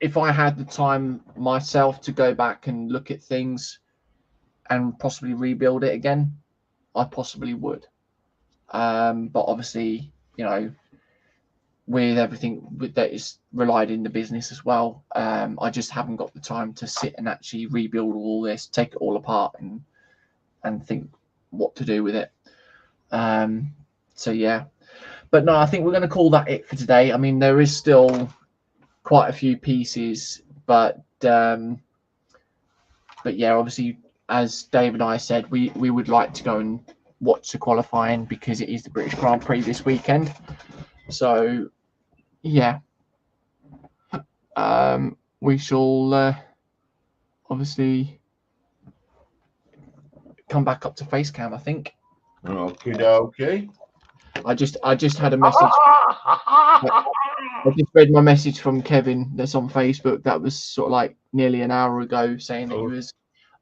If I had the time myself to go back and look at things and possibly rebuild it again, I possibly would. But obviously, you know, with everything that is relied in the business as well, I just haven't got the time to sit and actually rebuild all this, take it all apart, and think what to do with it. So yeah, but no, I think we're going to call that it for today. I mean, there is still quite a few pieces, but yeah, obviously, as Dave and I said, we would like to go and watch the qualifying because it is the British Grand Prix this weekend. So yeah, we shall obviously come back up to face cam, I think. Okay. I just had a message. I just read my message from Kevin that's on Facebook. That was sort of like nearly an hour ago, saying that he was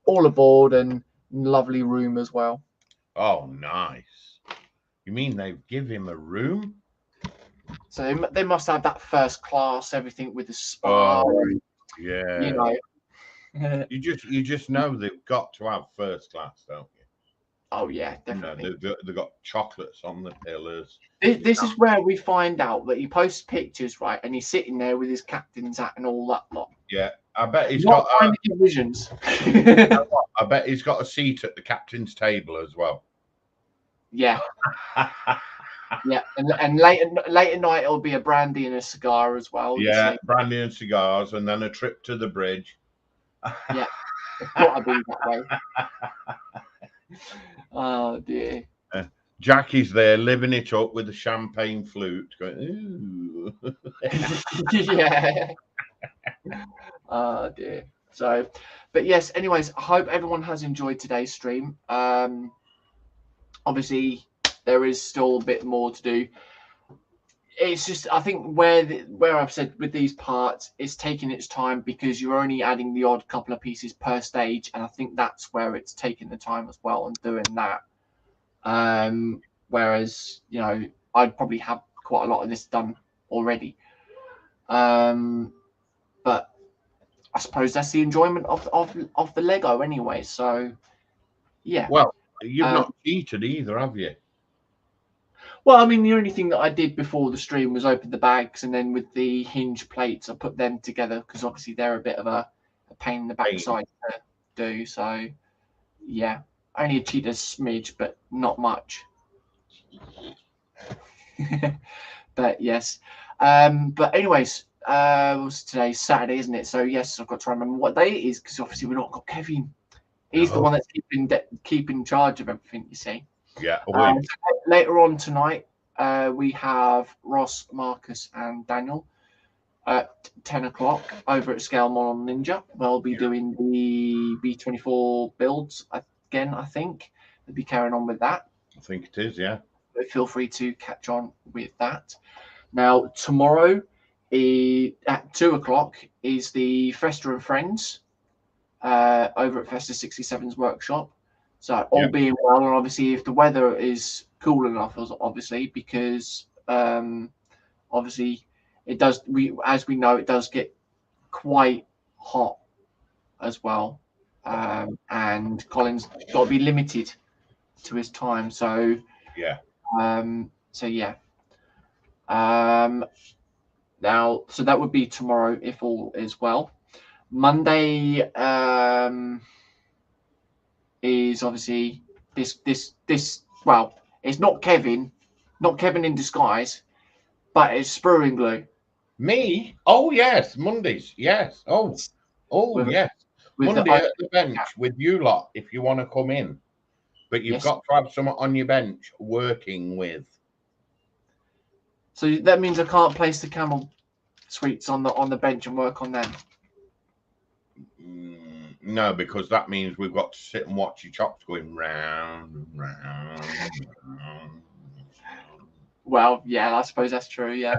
all aboard and lovely room as well. Oh, nice. You mean they've given him a room? So they must have that first class, everything with the spa. Yeah. You know. You just know they've got to have first class, don't you? Oh yeah, definitely. You know, they've got chocolates on the pillars. This is where we find out that he posts pictures, right, and he's sitting there with his captain's hat and all that lot. Yeah, I bet he's Not got visions. I bet he's got a seat at the captain's table as well. Yeah. Yeah, and late at night it'll be a brandy and a cigar as well. Yeah, brandy and cigars, and then a trip to the bridge. Yeah, it's got to be that way. Oh dear. Jackie's there living it up with a champagne flute, going, ooh. Yeah. Oh dear. So, but yes. Anyways, I hope everyone has enjoyed today's stream. Obviously, there is still a bit more to do. It's just, I think where I've said with these parts, it's taking its time because you're only adding the odd couple of pieces per stage, and I think that's where it's taking the time as well and doing that. Whereas, you know, I'd probably have quite a lot of this done already. But I suppose that's the enjoyment of the Lego anyway. So yeah. Well, you've not cheated either, have you? Well, I mean, the only thing that I did before the stream was open the bags, and then with the hinge plates, I put them together because obviously they're a bit of a pain in the backside to do. So, yeah, I only cheated a smidge, but not much. But yes, but anyways, what's today? Saturday, isn't it? So yes, I've got to remember what day it is because obviously we've not got Kevin. He's the one that's keeping charge of everything. You see. Yeah. Later on tonight, we have Ross, Marcus, and Daniel at 10 o'clock over at Scale Mall on Ninja. They'll be doing the B24 builds again, I think. They'll be carrying on with that. I think it is, yeah. But feel free to catch on with that. Now, tomorrow at 2 o'clock is the Festa and Friends over at Festa 67's workshop. So all being well, and obviously if the weather is cool enough, obviously, because obviously it does. As we know, it does get quite hot as well, and Colin's got to be limited to his time. So yeah. So yeah. Now, so that would be tomorrow if all is well. Monday is obviously this. Well, it's not Kevin in disguise, but it's Sprue and Glue. Me? Oh yes, Mondays. Yes. Oh yes. Monday at the bench with you lot if you want to come in, but you've got to have someone on your bench working with. So that means I can't place the camel sweets on the bench and work on them. No, because that means we've got to sit and watch your chops going round and round. Well, yeah, I suppose that's true. Yeah.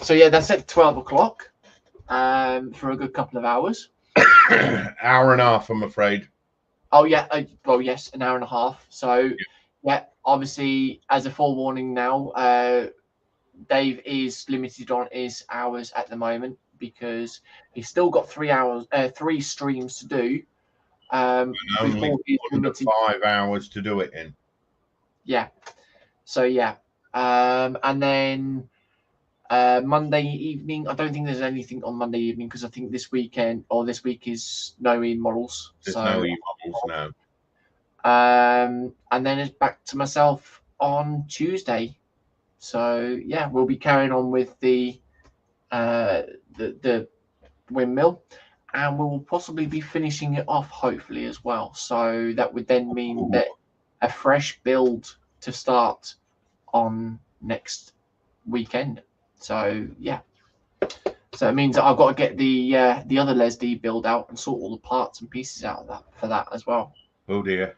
So yeah, that's at 12 o'clock. For a good couple of hours. Hour and a half, I'm afraid. Oh yeah, well yes, an hour and a half. So yeah, obviously as a forewarning now, Dave is limited on his hours at the moment because he's still got 3 hours, 3 streams to do. Only Before he's under limited. 5 hours to do it in. Yeah. So yeah, and then Monday evening. I don't think there's anything on Monday evening because I think this weekend or this week is no e-models. There's So no e-models now. and then it's back to myself on Tuesday. So yeah, we'll be carrying on with the windmill, and we will possibly be finishing it off hopefully as well. So that would then mean that a fresh build to start on next weekend. So yeah. So it means that I've got to get the other LesDiy build out and sort all the parts and pieces out of that for that as well. Oh dear.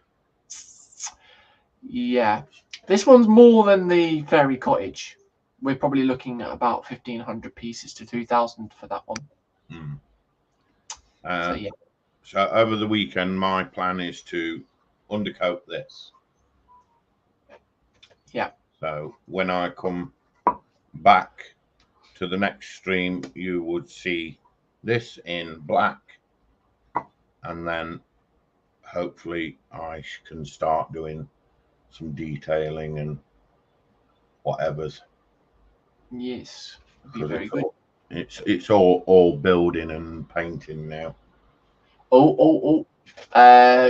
Yeah, this one's more than the fairy cottage. We're probably looking at about 1,500 pieces to 2,000 for that one. So yeah. So over the weekend, my plan is to undercoat this. Yeah. So when I come back to the next stream, you would see this in black, and then hopefully I can start doing some detailing and whatever's. Yes, be very good. It's all building and painting now.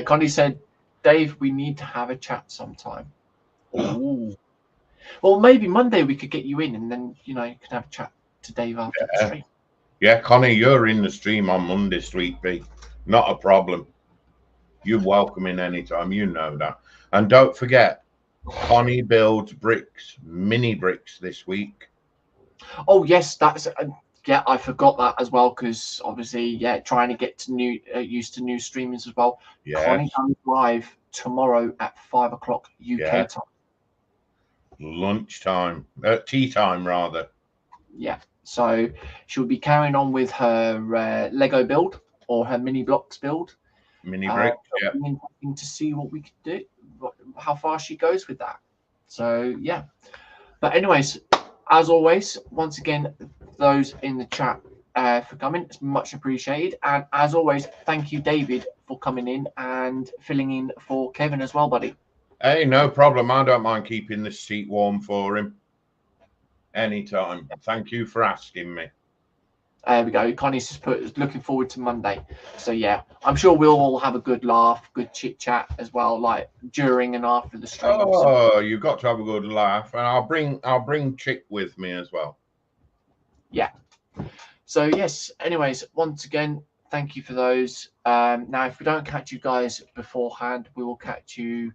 Connie said, Dave, we need to have a chat sometime. Oh, well, maybe Monday we could get you in, and then you can have a chat to Dave after the stream. Yeah, Connie, you're in the stream on Monday, Street B. Not a problem. You're welcome in anytime. You know that. And don't forget, Connie builds bricks, mini bricks this week. Oh yes, that's yeah. I forgot that as well because obviously, trying to get to used to new streamers as well. Yes. Connie comes live tomorrow at 5 o'clock UK time. Lunchtime, tea time rather. Yeah. So she'll be carrying on with her Lego build or her mini blocks build. Mini brick. Yeah. Interesting to see what we could do, how far she goes with that. So yeah. But anyways, as always, once again, those in the chat for coming, it's much appreciated. And as always, thank you, David, for coming in and filling in for Kevin as well, buddy. Hey, no problem. I don't mind keeping the seat warm for him. Anytime. Thank you for asking me. There we go. Connie's just put looking forward to Monday. So yeah, I'm sure we'll all have a good laugh, good chit chat as well, like during and after the stream. Oh, you've got to have a good laugh, and I'll bring Chick with me as well. Yeah. So yes. Anyways, once again, thank you for those. Now, if we don't catch you guys beforehand, we will catch you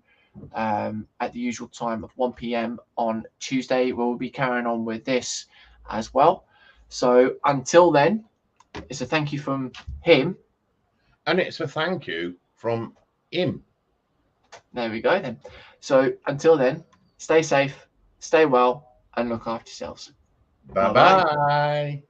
at the usual time of 1 p.m. on Tuesday. We'll be carrying on with this as well. So until then, it's a thank you from him. And it's a thank you from him. There we go then. So until then, stay safe, stay well, and look after yourselves. Bye-bye.